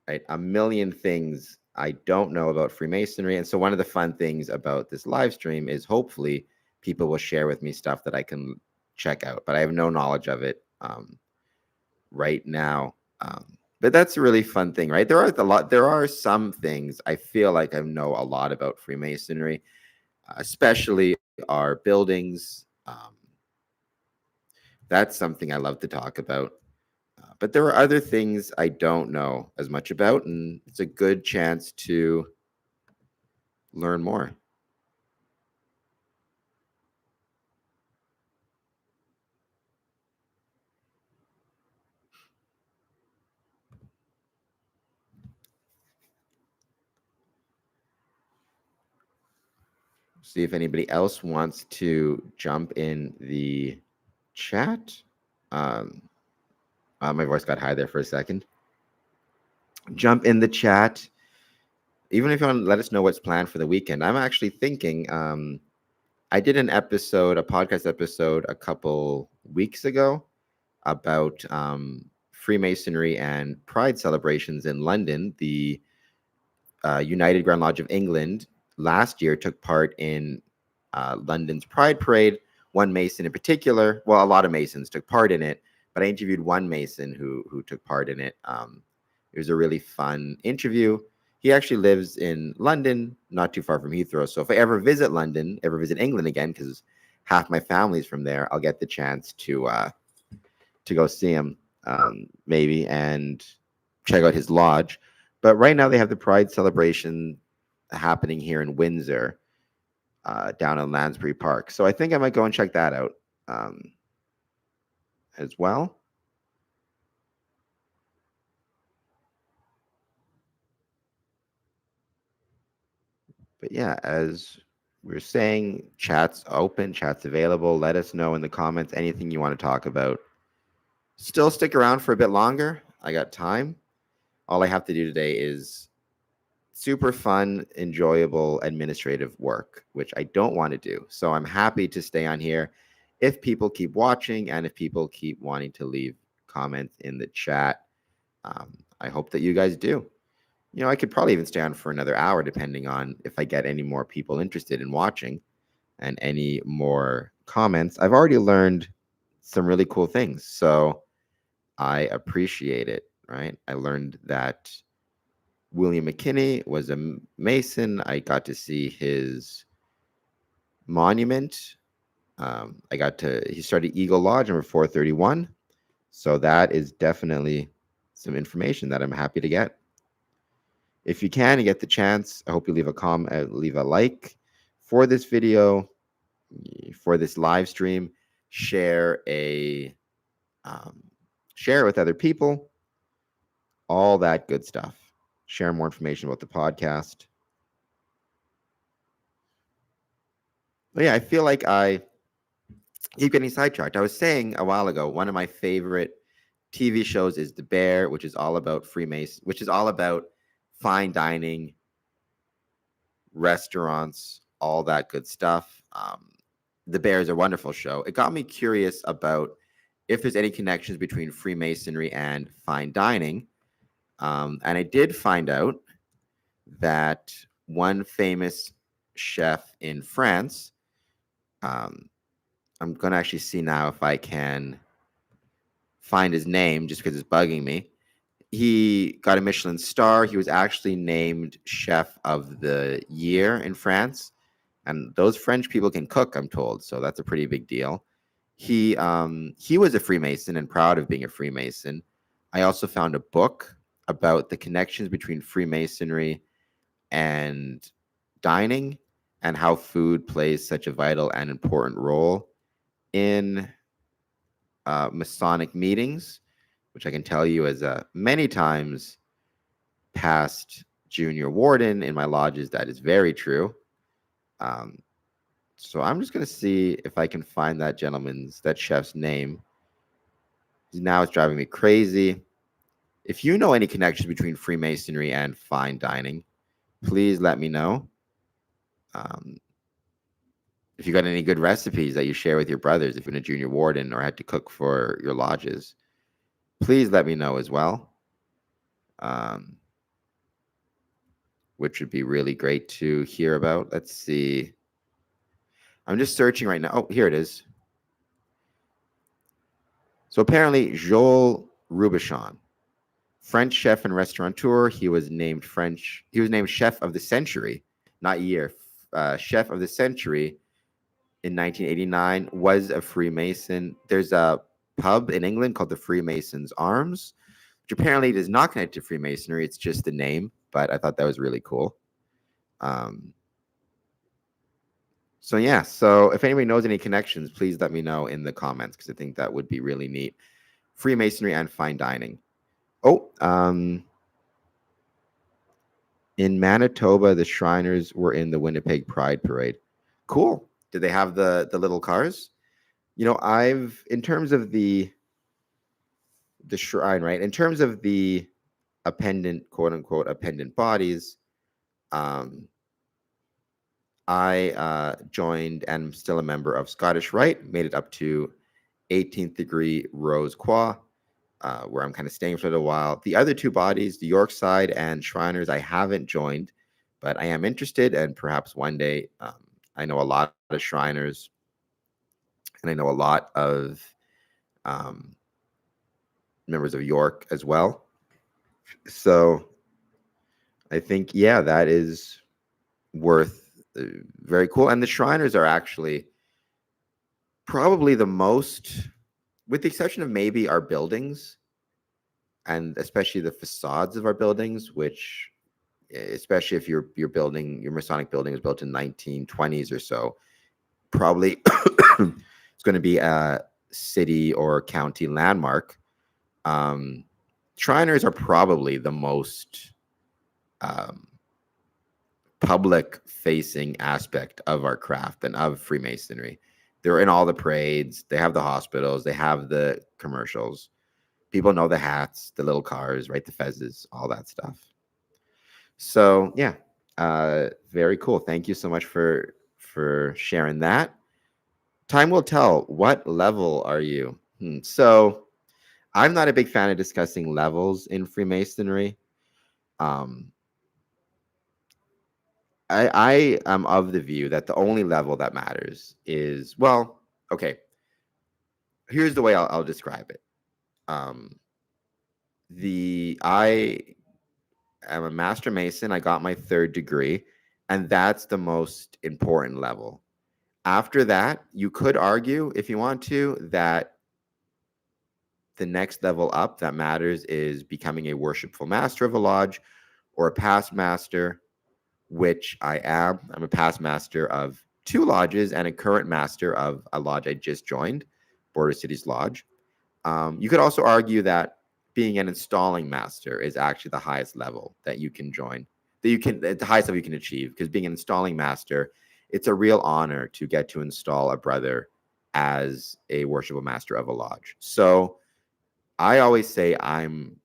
right, a million things I don't know about Freemasonry. And so one of the fun things about this live stream is hopefully people will share with me stuff that I can check out, but I have no knowledge of it right now. But that's a really fun thing, right? There are some things I feel like I know a lot about Freemasonry, especially our buildings. That's something I love to talk about. But there are other things I don't know as much about, and it's a good chance to learn more. See if anybody else wants to jump in the chat. My voice got high there for a second. Jump in the chat. Even if you want to let us know what's planned for the weekend. I'm actually thinking, I did a podcast episode a couple weeks ago about Freemasonry and Pride celebrations in London. The United Grand Lodge of England last year took part in London's Pride Parade. One Mason in particular, well, a lot of Masons took part in it, but I interviewed one Mason who took part in it. It was a really fun interview. He actually lives in London, not too far from Heathrow. So if I ever visit England again, because half my family's from there, I'll get the chance to go see him, maybe, and check out his lodge. But right now they have the Pride celebration happening here in Windsor, down in Lansbury Park. So I think I might go and check that out as well. But yeah, as we're saying, chat's open, chat's available. Let us know in the comments anything you want to talk about. Still stick around for a bit longer. I got time. All I have to do today is super fun, enjoyable administrative work, which I don't want to do. So I'm happy to stay on here if people keep watching and if people keep wanting to leave comments in the chat. I hope that you guys do. I could probably even stay on for another hour, depending on if I get any more people interested in watching and any more comments. I've already learned some really cool things, so I appreciate it, right? I learned that William McKinney was a Mason. I got to see his monument. He started Eagle Lodge number 431. So that is definitely some information that I'm happy to get. If you can and get the chance, I hope you leave a comment, leave a like for this video, for this live stream. Share it with other people. All that good stuff. Share more information about the podcast. But yeah, I feel like I keep getting sidetracked. I was saying a while ago, one of my favorite TV shows is The Bear, which is all about Freemason, which is all about fine dining, restaurants, all that good stuff. The Bear is a wonderful show. It got me curious about if there's any connections between Freemasonry and fine dining. And I did find out that one famous chef in France, I'm going to actually see now if I can find his name just because it's bugging me. He got a Michelin star. He was actually named Chef of the Year in France. And those French people can cook, I'm told. So that's a pretty big deal. He was a Freemason and proud of being a Freemason. I also found a book about the connections between Freemasonry and dining, and how food plays such a vital and important role in Masonic meetings, which I can tell you as a many times past junior warden in my lodges, that is very true. Um, so I'm just going to see if I can find that chef's name. Now it's driving me crazy. If you know any connections between Freemasonry and fine dining, please let me know. Um, if you got any good recipes that you share with your brothers, if you're a junior warden or had to cook for your lodges, please let me know as well. Which would be really great to hear about. Let's see. I'm just searching right now. Oh, here it is. So apparently, Joel Robuchon, French chef and restaurateur. He was named chef of the century, not year, chef of the century in 1989. Was a Freemason. There's a pub in England called the Freemasons' Arms, which apparently is not connected to Freemasonry. It's just the name, but I thought that was really cool. So yeah, so if anybody knows any connections, please let me know in the comments, because I think that would be really neat. Freemasonry and fine dining. Oh, in Manitoba, the Shriners were in the Winnipeg Pride Parade. Cool. Did they have the little cars? You know, in terms of the shrine, right? In terms of the appendant, quote unquote, appendant bodies, I joined and am still a member of Scottish Rite, made it up to 18th degree Rose Croix, where I'm kind of staying for a little while. The other two bodies, the Yorkside and Shriners, I haven't joined, but I am interested, and perhaps one day. I know a lot of Shriners, and I know a lot of members of York as well. So I think, yeah, that is worth very cool. And the Shriners are actually probably the most, with the exception of maybe our buildings, and especially the facades of our buildings, which, especially if your Masonic building is built in 1920s or so, probably it's going to be a city or county landmark. Shriners are probably the most public-facing aspect of our craft and of Freemasonry. They're in all the parades. They have the hospitals. They have the commercials. People know the hats, the little cars, right? The fezzes, all that stuff. So yeah, very cool. Thank you so much for sharing that. Time will tell. What level are you? So I'm not a big fan of discussing levels in Freemasonry. I am of the view that the only level that matters is, well, okay, here's the way I'll describe it. I am a Master Mason. I got my 3rd degree, and that's the most important level. After that, you could argue, if you want to, that the next level up that matters is becoming a worshipful master of a lodge or a past master, which I am. I'm a past master of 2 lodges and a current master of a lodge I just joined, Border Cities Lodge. You could also argue that being an installing master is actually the highest level that you can join, the highest level you can achieve, because being an installing master, it's a real honor to get to install a brother as a worshipful master of a lodge. So I always say I'm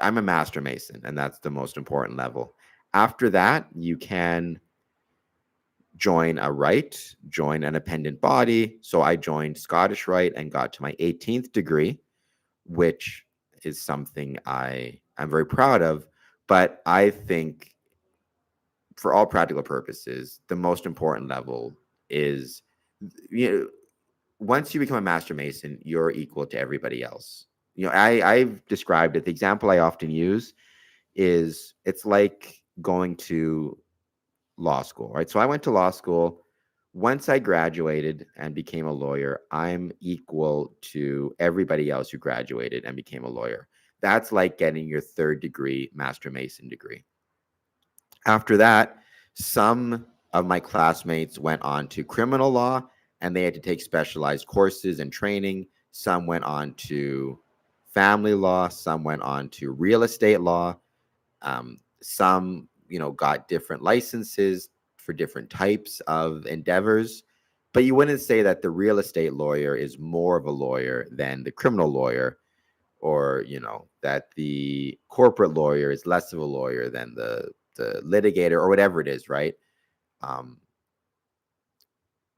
a Master Mason, and that's the most important level. After that, you can join a rite, join an appendant body. So I joined Scottish Rite and got to my 18th degree, which is something I'm very proud of. But I think, for all practical purposes, the most important level is, once you become a Master Mason, you're equal to everybody else. I've described it. The example I often use is, it's like going to law school, right? So I went to law school Once I graduated and became a lawyer, I'm equal to everybody else who graduated and became a lawyer. That's like getting your third degree, Master Mason degree. After that, some of my classmates went on to criminal law and they had to take specialized courses and training. Some went on to family law, some went on to real estate law. Some, got different licenses for different types of endeavors. But you wouldn't say that the real estate lawyer is more of a lawyer than the criminal lawyer, or that the corporate lawyer is less of a lawyer than the litigator, or whatever it is, right? um,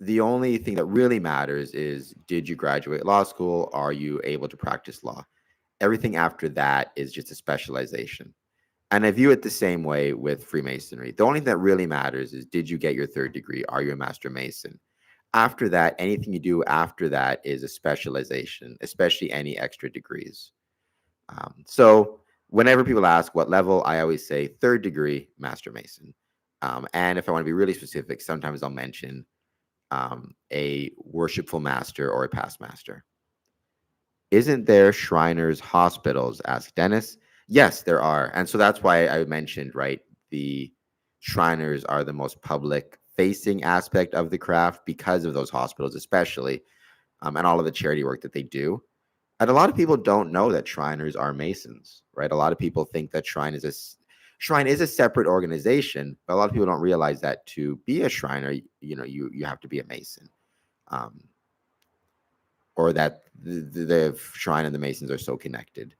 the only thing that really matters is, did you graduate law school? Are you able to practice law? Everything after that is just a specialization. And I view it the same way with Freemasonry. The only thing that really matters is, did you get your third degree? Are you a Master Mason? After that, anything you do after that is a specialization, especially any extra degrees. So whenever people ask what level, I always say third degree Master Mason. And if I want to be really specific, sometimes I'll mention a worshipful master or a past master. Isn't there Shriners hospitals? Asked Dennis. Yes, there are. And so that's why I mentioned, right, the Shriners are the most public facing aspect of the craft because of those hospitals, especially, and all of the charity work that they do. And a lot of people don't know that Shriners are Masons, right? A lot of people think that Shrine is a separate organization, but a lot of people don't realize that to be a Shriner, you have to be a Mason. Or that the Shrine and the Masons are so connected.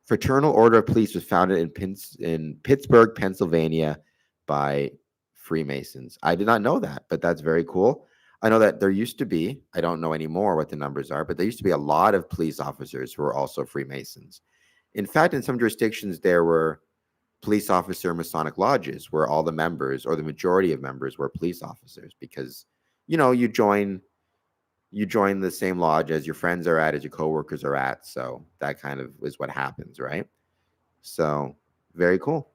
Fraternal Order of Police was founded in Pittsburgh, Pennsylvania, by Freemasons. I did not know that, but that's very cool. I know that there used to be, I don't know anymore what the numbers are, but there used to be a lot of police officers who were also Freemasons. In fact, in some jurisdictions, there were police officer Masonic lodges where all the members, or the majority of members, were police officers, because, you join the same lodge as your friends are at, as your coworkers are at. So that kind of is what happens, right? So very cool.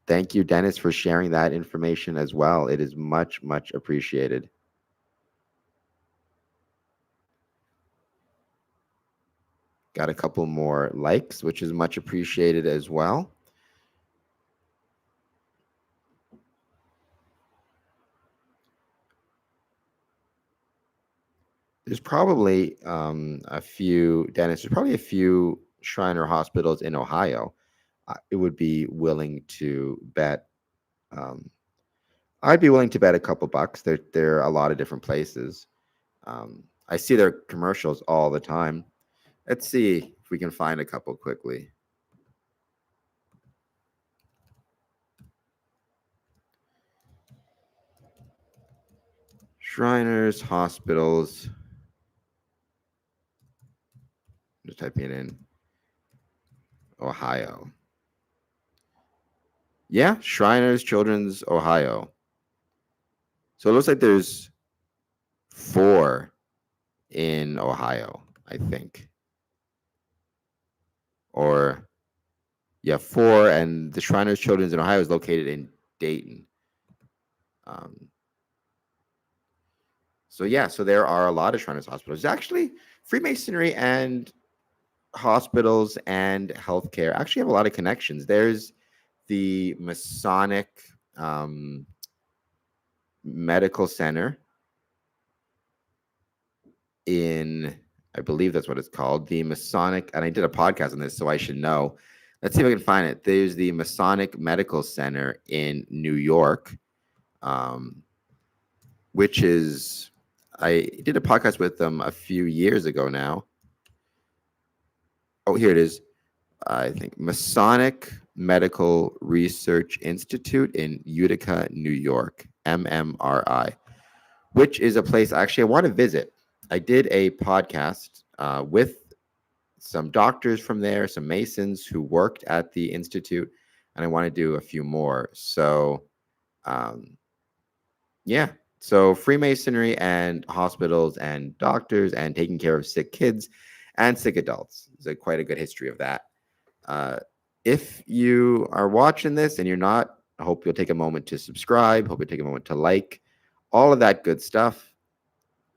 Thank you, Dennis, for sharing that information as well. It is much, much appreciated. Got a couple more likes, which is much appreciated as well. There's probably a few, Dennis, there's probably a few Shriner hospitals in Ohio. It would be willing to bet. I'd be willing to bet a couple bucks. There are a lot of different places. I see their commercials all the time. Let's see if we can find a couple quickly. Shriners hospitals. Just typing it in. Ohio. Yeah, Shriners Children's Ohio. So it looks like there's 4 in Ohio, I think. Or, yeah, 4, and the Shriners Children's in Ohio is located in Dayton. So there are a lot of Shriners hospitals. Actually, Freemasonry and hospitals and healthcare actually have a lot of connections. There's the Masonic Medical Center in, I believe that's what it's called, the Masonic, and I did a podcast on this, so I should know. Let's see if I can find it. There's the Masonic Medical Center in New York, which is, I did a podcast with them a few years ago now. Oh, here it is. I think Masonic Medical Research Institute in Utica, New York, MMRI, which is a place actually I want to visit. I did a podcast with some doctors from there, some Masons who worked at the Institute, and I want to do a few more. So, yeah. So Freemasonry and hospitals and doctors and taking care of sick kids and sick adults. There's quite a good history of that. If you are watching this and you're not, I hope you'll take a moment to subscribe. Hope you take a moment to like. all of that good stuff.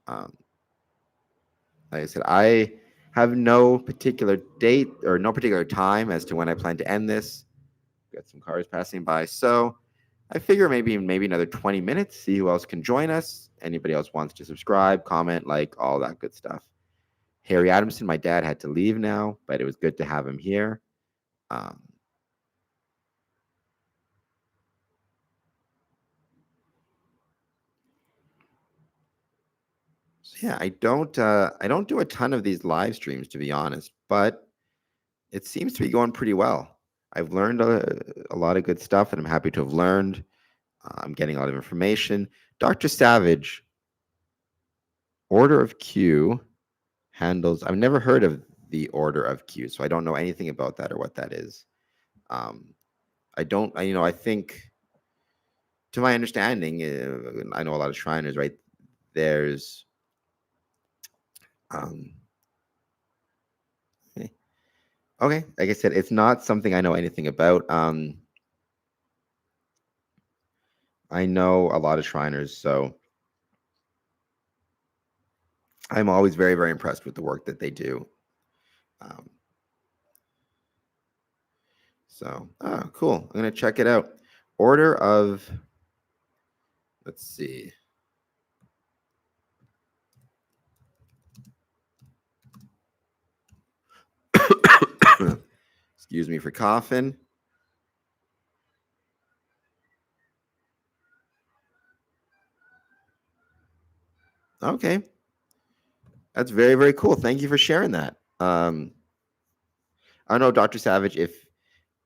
Um, like I said, I have no particular date or no particular time as to when I plan to end this. Got some cars passing by. So I figure maybe another 20 minutes, see who else can join us. Anybody else wants to subscribe, comment, like, all that good stuff. Harry Adamson, my dad had to leave now, but it was good to have him here. So yeah, I don't do a ton of these live streams, to be honest, but it seems to be going pretty well. I've learned a lot of good stuff, and I'm happy to have learned. I'm getting a lot of information. Dr. Savage, Order of Q handles. I've never heard of the Order of Q, so I don't know anything about that or what that is. I don't. I think, to my understanding, I know a lot of Shriners, right? There's okay, like I said, it's not something I know anything about. I know a lot of Shriners, so I'm always very, very impressed with the work that they do. Cool. I'm gonna check it out. Order of, let's see. Excuse me for coughing. Okay. That's very, very cool. Thank you for sharing that. I don't know, Dr. Savage, if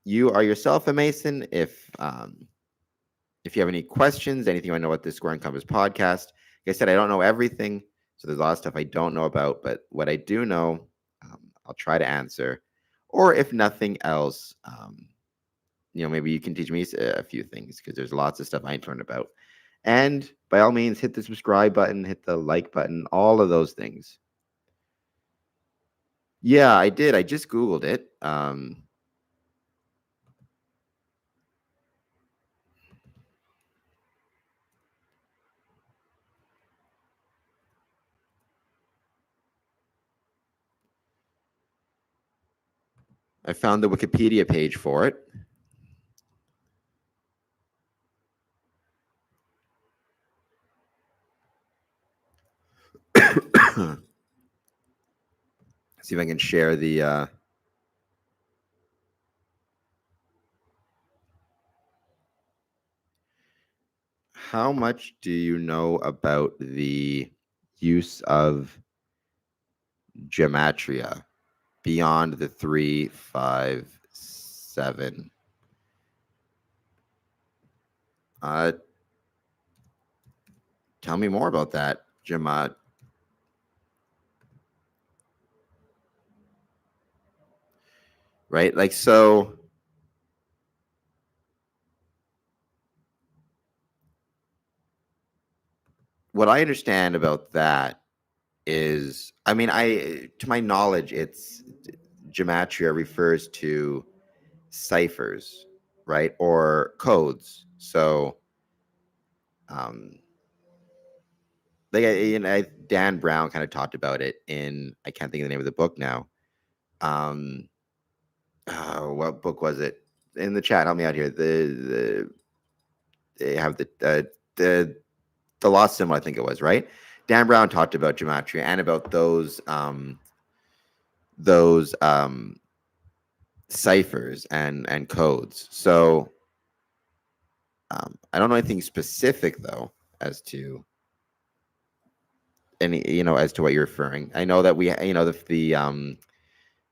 you are yourself a Mason, if you have any questions, anything you want to know about the Square and Compass podcast. Like I said, I don't know everything, so there's a lot of stuff I don't know about, but what I do know, I'll try to answer. Or if nothing else, maybe you can teach me a few things, because there's lots of stuff I ain't learned about. And by all means, hit the subscribe button, hit the like button, all of those things. Yeah, I did. I just Googled it. I found the Wikipedia page for it. See if I can share the how much do you know about the use of gematria beyond the 3, 5, 7? Tell me more about that, Gemat. Right? Like, so what I understand about that is, to my knowledge, it's gematria refers to ciphers, right? Or codes. So, Dan Brown kind of talked about it in, I can't think of the name of the book now. What book was it? In the chat, help me out here. They have the Lost Symbol, I think it was, right? Dan Brown talked about gematria and about those ciphers and codes. So I don't know anything specific though as to as to what you're referring. I know that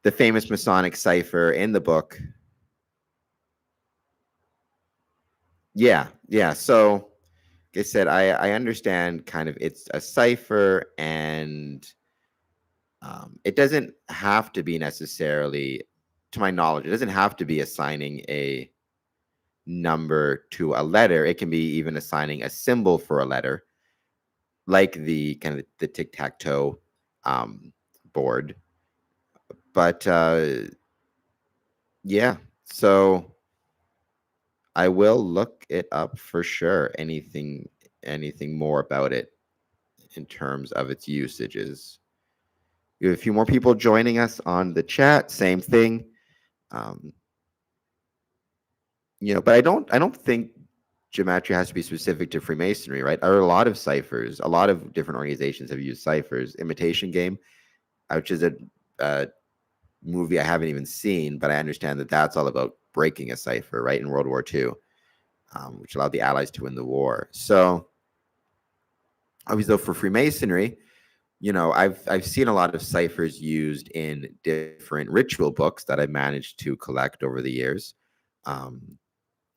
the famous Masonic cipher in the book. Yeah. So, like I said, I understand kind of it's a cipher, and it doesn't have to be necessarily, to my knowledge, it doesn't have to be assigning a number to a letter. It can be even assigning a symbol for a letter, like the kind of the tic-tac-toe board. But yeah, so I will look it up for sure. Anything anything more about it in terms of its usages. We have a few more people joining us on the chat. Same thing. But I don't think gematria has to be specific to Freemasonry, right? There are a lot of ciphers. A lot of different organizations have used ciphers. Imitation Game, which is a movie I haven't even seen, but I understand that that's all about breaking a cipher, right, in World War II, which allowed the Allies to win the war. So, obviously, though, for Freemasonry, I've seen a lot of ciphers used in different ritual books that I've managed to collect over the years,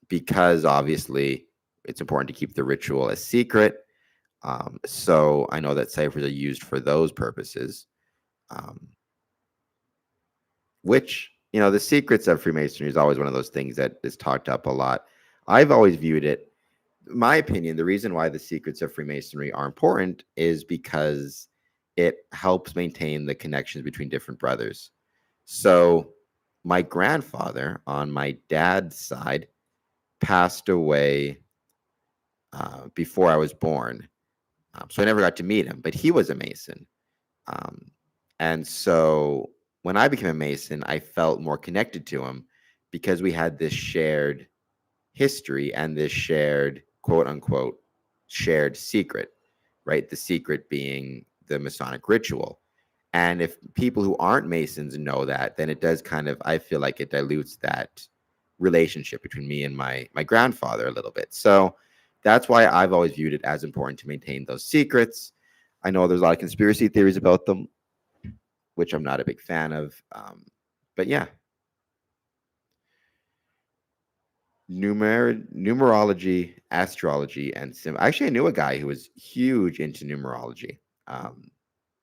because obviously it's important to keep the ritual a secret. So I know that ciphers are used for those purposes, which, the secrets of Freemasonry is always one of those things that is talked up a lot. I've always viewed it, my opinion, the reason why the secrets of Freemasonry are important is because it helps maintain the connections between different brothers. So my grandfather on my dad's side passed away before I was born. So I never got to meet him, but he was a Mason. And so when I became a Mason, I felt more connected to him because we had this shared history and this shared, quote unquote, shared secret, right? The secret being the Masonic ritual. And if people who aren't Masons know that, then it does kind of, I feel like it dilutes that relationship between me and my grandfather a little bit. So that's why I've always viewed it as important to maintain those secrets. I know there's a lot of conspiracy theories about them, which I'm not a big fan of. But yeah, numerology, astrology, and actually, I knew a guy who was huge into numerology.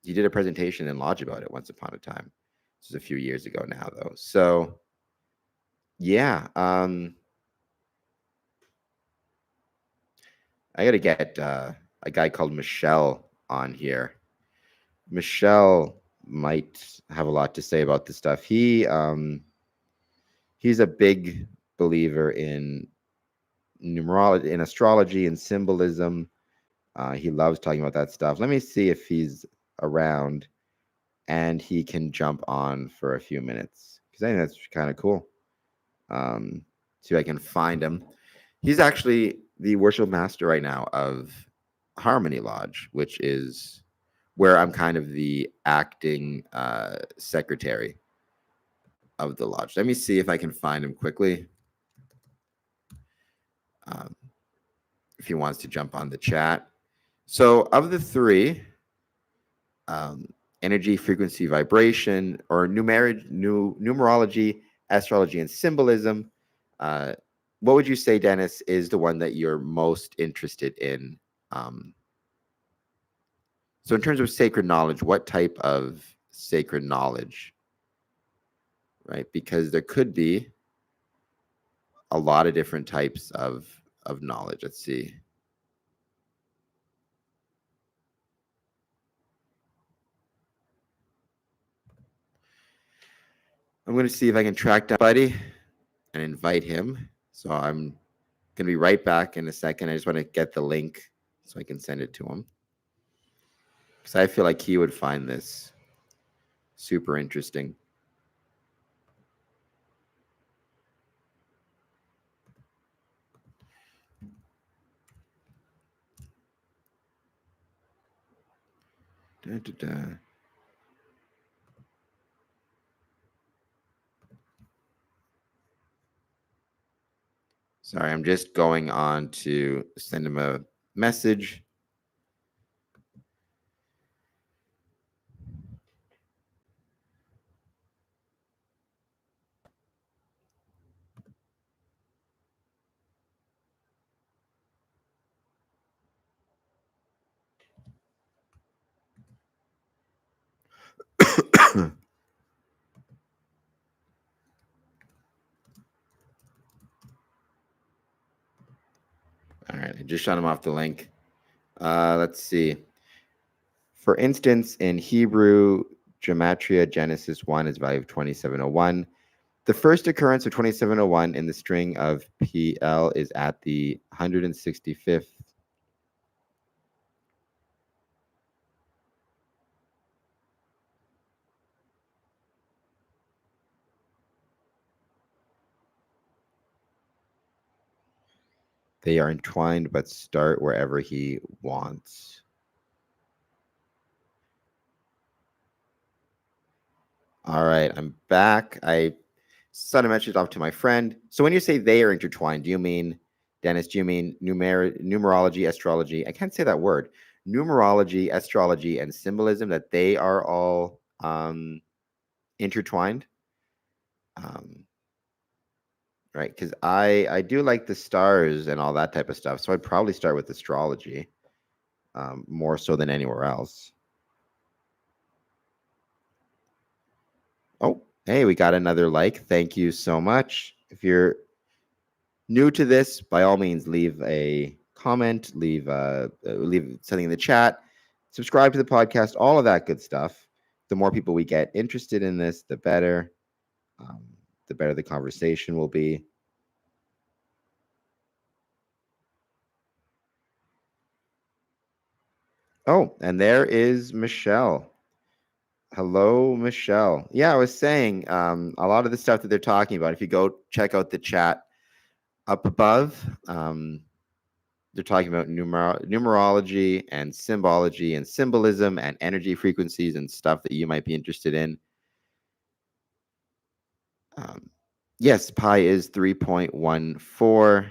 He did a presentation in Lodge about it once upon a time. This is a few years ago now, though. So yeah, I got to get a guy called Michelle on here. Michelle might have a lot to say about this stuff. He's a big believer in numerology, in astrology, and symbolism. He loves talking about that stuff. Let me see if he's around and he can jump on for a few minutes because I think that's kind of cool. See if I can find him. He's actually the worship master right now of Harmony Lodge, which is where I'm kind of the acting secretary of the lodge. Let me see if I can find him quickly. If he wants to jump on the chat. So of the three, energy, frequency, vibration, or numerology, astrology, and symbolism, what would you say, Dennis, is the one that you're most interested in? So in terms of sacred knowledge, what type of sacred knowledge, right? Because there could be a lot of different types of knowledge. Let's see. I'm going to see if I can track down Buddy and invite him. So I'm going to be right back in a second. I just want to get the link so I can send it to him, because I feel like he would find this super interesting. Da, da, da. Sorry, I'm just going on to send him a message. All right, I just shot him off the link. Let's see. For instance, in Hebrew, Gematria Genesis 1 is value of 2701. The first occurrence of 2701 in the string of PL is at the 165th They are entwined, but start wherever he wants. All right, I'm back. I sent a message off to my friend. So when you say they are intertwined, do you mean, Dennis, do you mean numerology, astrology? I can't say that word. Numerology, astrology, and symbolism, that they are all intertwined? Right, because I do like the stars and all that type of stuff. So I'd probably start with astrology, more so than anywhere else. Oh, hey, we got another like. Thank you so much. If you're new to this, by all means, leave a comment, leave something in the chat, subscribe to the podcast, all of that good stuff. The more people we get interested in this, the better. The better the conversation will be. Oh, and there is Michelle. Hello, Michelle. Yeah, I was saying a lot of the stuff that they're talking about, if you go check out the chat up above, they're talking about numerology and symbology and symbolism and energy frequencies and stuff that you might be interested in. Yes, pi is 3.14.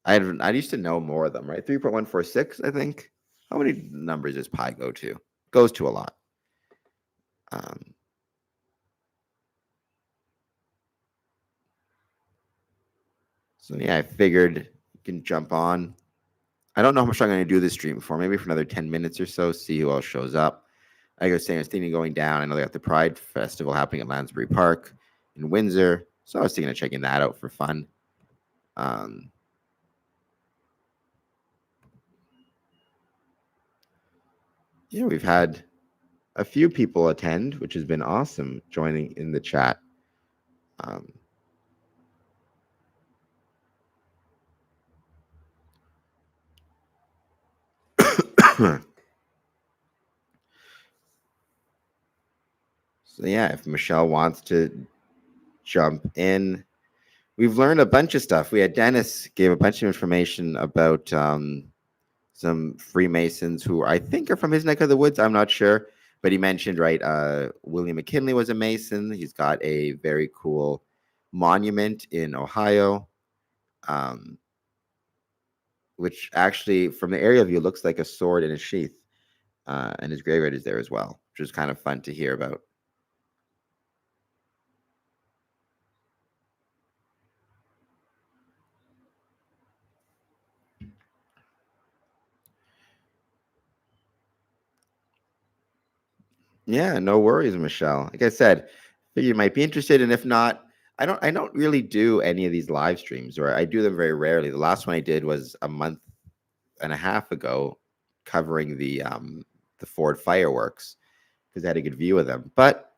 I used to know more of them, right? 3.146, I think. How many numbers does pi go to? Goes to a lot. So yeah, I figured you can jump on. I don't know how much I'm going to do this stream for. Maybe for another 10 minutes or so. See who else shows up. I was thinking of going down. I know they got the Pride Festival happening at Lansbury Park in Windsor, so I was thinking of checking that out for fun. Yeah, we've had a few people attend, which has been awesome, joining in the chat. So yeah, if Michelle wants to jump in, we've learned a bunch of stuff. We had Dennis gave a bunch of information about some Freemasons who I think are from his neck of the woods. I'm not sure, but he mentioned, right, William McKinley was a Mason. He's got a very cool monument in Ohio, which actually, from the aerial view, looks like a sword in a sheath, and his graveyard is there as well, which is kind of fun to hear about. Yeah, no worries, Michelle. Like I said, you might be interested, and if not, I don't really do any of these live streams, or I do them very rarely. The last one I did was a month and a half ago, covering the Ford fireworks, because I had a good view of them. But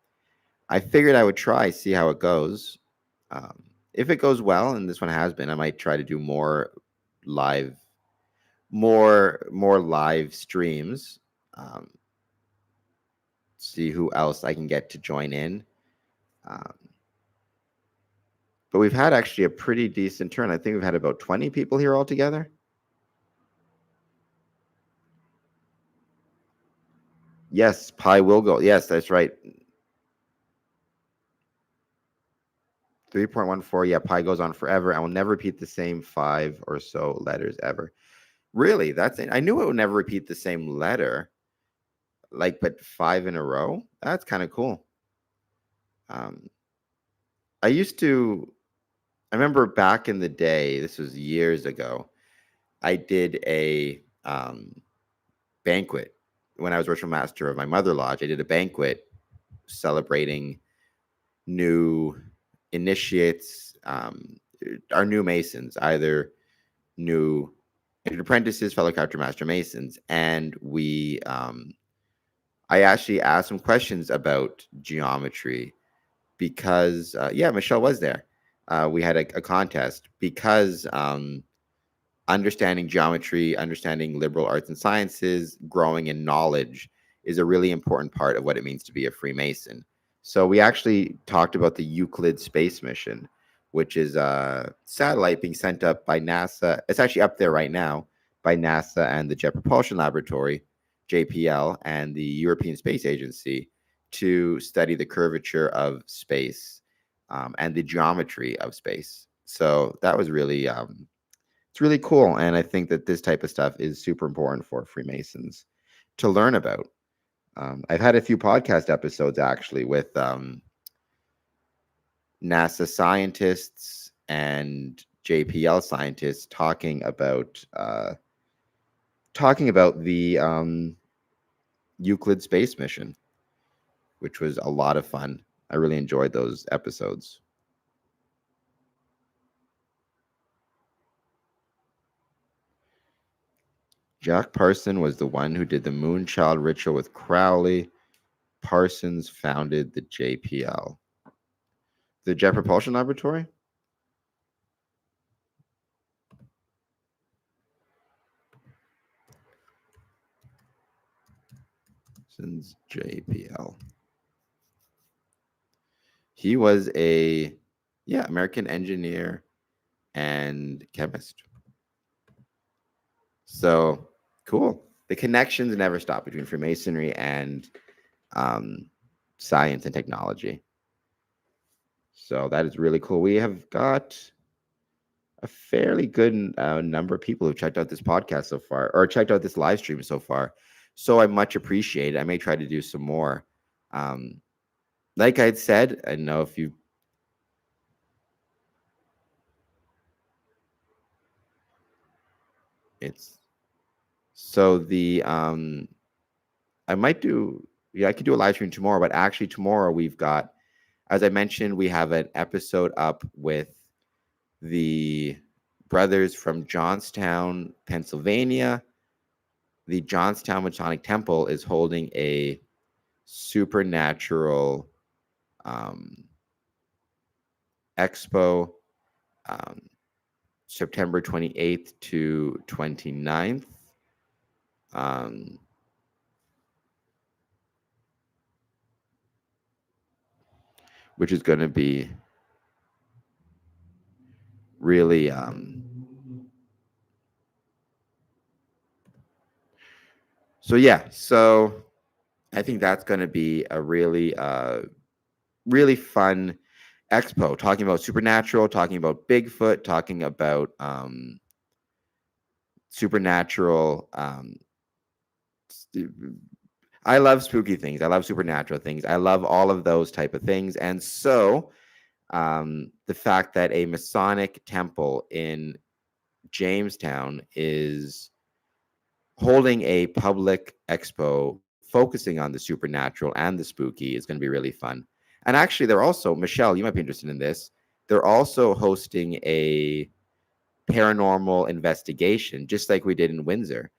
I figured I would try, see how it goes. If it goes well, and this one has been, I might try to do more live streams. See who else I can get to join in. But we've had actually a pretty decent turn. I think we've had about 20 people here altogether. Yes, pi will go. Yes, that's right. 3.14. Yeah, pi goes on forever. I will never repeat the same 5 or so letters ever. Really? That's it. I knew it would never repeat the same letter. But 5 in a row? That's kind of cool. I remember back in the day, this was years ago, I did a banquet when I was ritual master of my mother lodge. I did a banquet celebrating new initiates, our new Masons, either new apprentices, fellow character master Masons, and I actually asked some questions about geometry because, Michelle was there. We had a contest because understanding geometry, understanding liberal arts and sciences, growing in knowledge is a really important part of what it means to be a Freemason. So we actually talked about the Euclid space mission, which is a satellite being sent up by NASA. It's actually up there right now by NASA and the Jet Propulsion Laboratory, JPL, and the European Space Agency to study the curvature of space and the geometry of space. So that was really it's really cool, and I think that this type of stuff is super important for Freemasons to learn about. I've had a few podcast episodes actually with NASA scientists and JPL scientists talking about the Euclid space mission, which was a lot of fun. I really enjoyed those episodes. Jack Parson was the one who did the Moonchild ritual with Crowley. Parsons founded the JPL. The Jet Propulsion Laboratory? Since JPL. He was a American engineer and chemist. So cool. The connections never stop between Freemasonry and science and technology. So that is really cool. We have got a fairly good number of people who've checked out this podcast so far, or checked out this live stream so far. So I much appreciate it. I may try to do some more. Like I had said, I know if you it's so the I might do I could do a live stream tomorrow, but actually tomorrow we've got, as I mentioned, we have an episode up with the brothers from Johnstown, Pennsylvania. The Johnstown Masonic Temple is holding a supernatural expo September 28th to 29th. Which is going to be really so I think that's going to be a really really fun expo, talking about supernatural, talking about Bigfoot, talking about supernatural. I love spooky things. I love supernatural things. I love all of those type of things. And so the fact that a Masonic temple in Jamestown is holding a public expo focusing on the supernatural and the spooky is going to be really fun. And actually, they're also, Michelle, you might be interested in this. They're also hosting a paranormal investigation, just like we did in Windsor.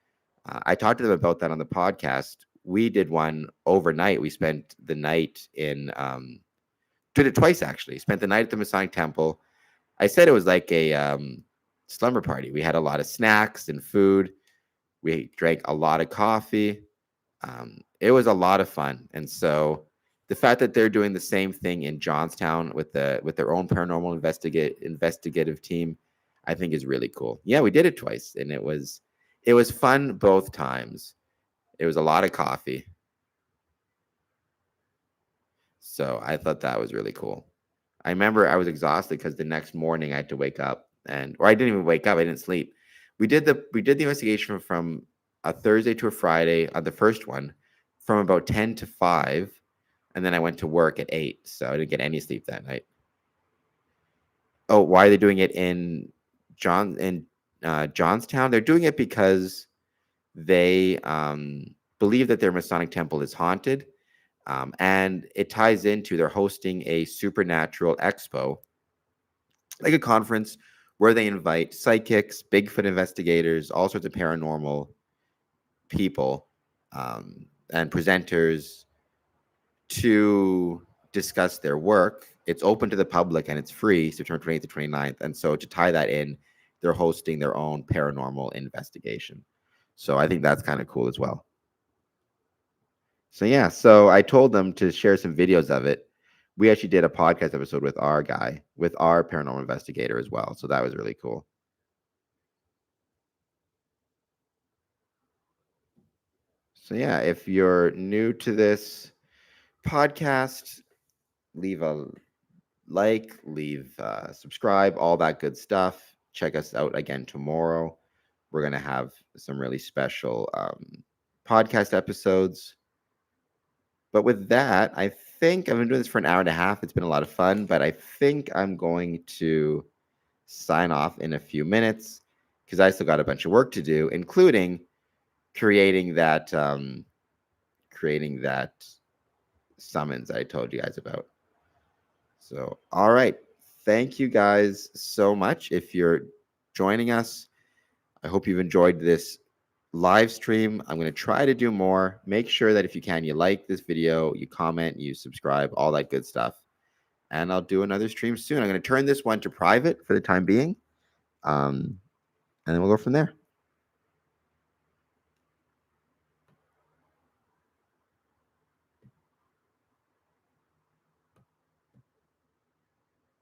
I talked to them about that on the podcast. We did one overnight. We spent the night in, did it twice actually. Spent the night at the Masonic Temple. I said it was like a slumber party. We had a lot of snacks and food. We drank a lot of coffee. It was a lot of fun. And so the fact that they're doing the same thing in Johnstown with their own paranormal investigative team, I think is really cool. Yeah, we did it twice, and it was fun both times. It was a lot of coffee. So I thought that was really cool. I remember I was exhausted because the next morning I had to wake up, or I didn't even wake up. I didn't sleep. We did the investigation from a Thursday to a Friday on the first one, from about 10 to 5, and then I went to work at 8, so I didn't get any sleep that night. Oh, why are they doing it in Johnstown? They're doing it because they believe that their Masonic temple is haunted, and it ties into they're hosting a supernatural expo, like a conference where they invite psychics, Bigfoot investigators, all sorts of paranormal people, and presenters to discuss their work. It's open to the public and it's free, September 28th to 29th. And so to tie that in, they're hosting their own paranormal investigation. So I think that's kind of cool as well. So yeah, so I told them to share some videos of it we actually did a podcast episode with our guy, with our paranormal investigator as well. So that was really cool. So yeah, if you're new to this podcast, leave a like, leave subscribe, all that good stuff. Check us out again tomorrow. We're gonna have some really special podcast episodes. But with that, I think I've been doing this for an hour and a half. It's been a lot of fun, but I think I'm going to sign off in a few minutes because I still got a bunch of work to do, including creating that summons I told you guys about. So, all right. Thank you guys so much. If you're joining us, I hope you've enjoyed this live stream. I'm going to try to do more. Make sure that if you can, you like this video, you comment, you subscribe, all that good stuff. And I'll do another stream soon. I'm going to turn this one to private for the time being. And then we'll go from there.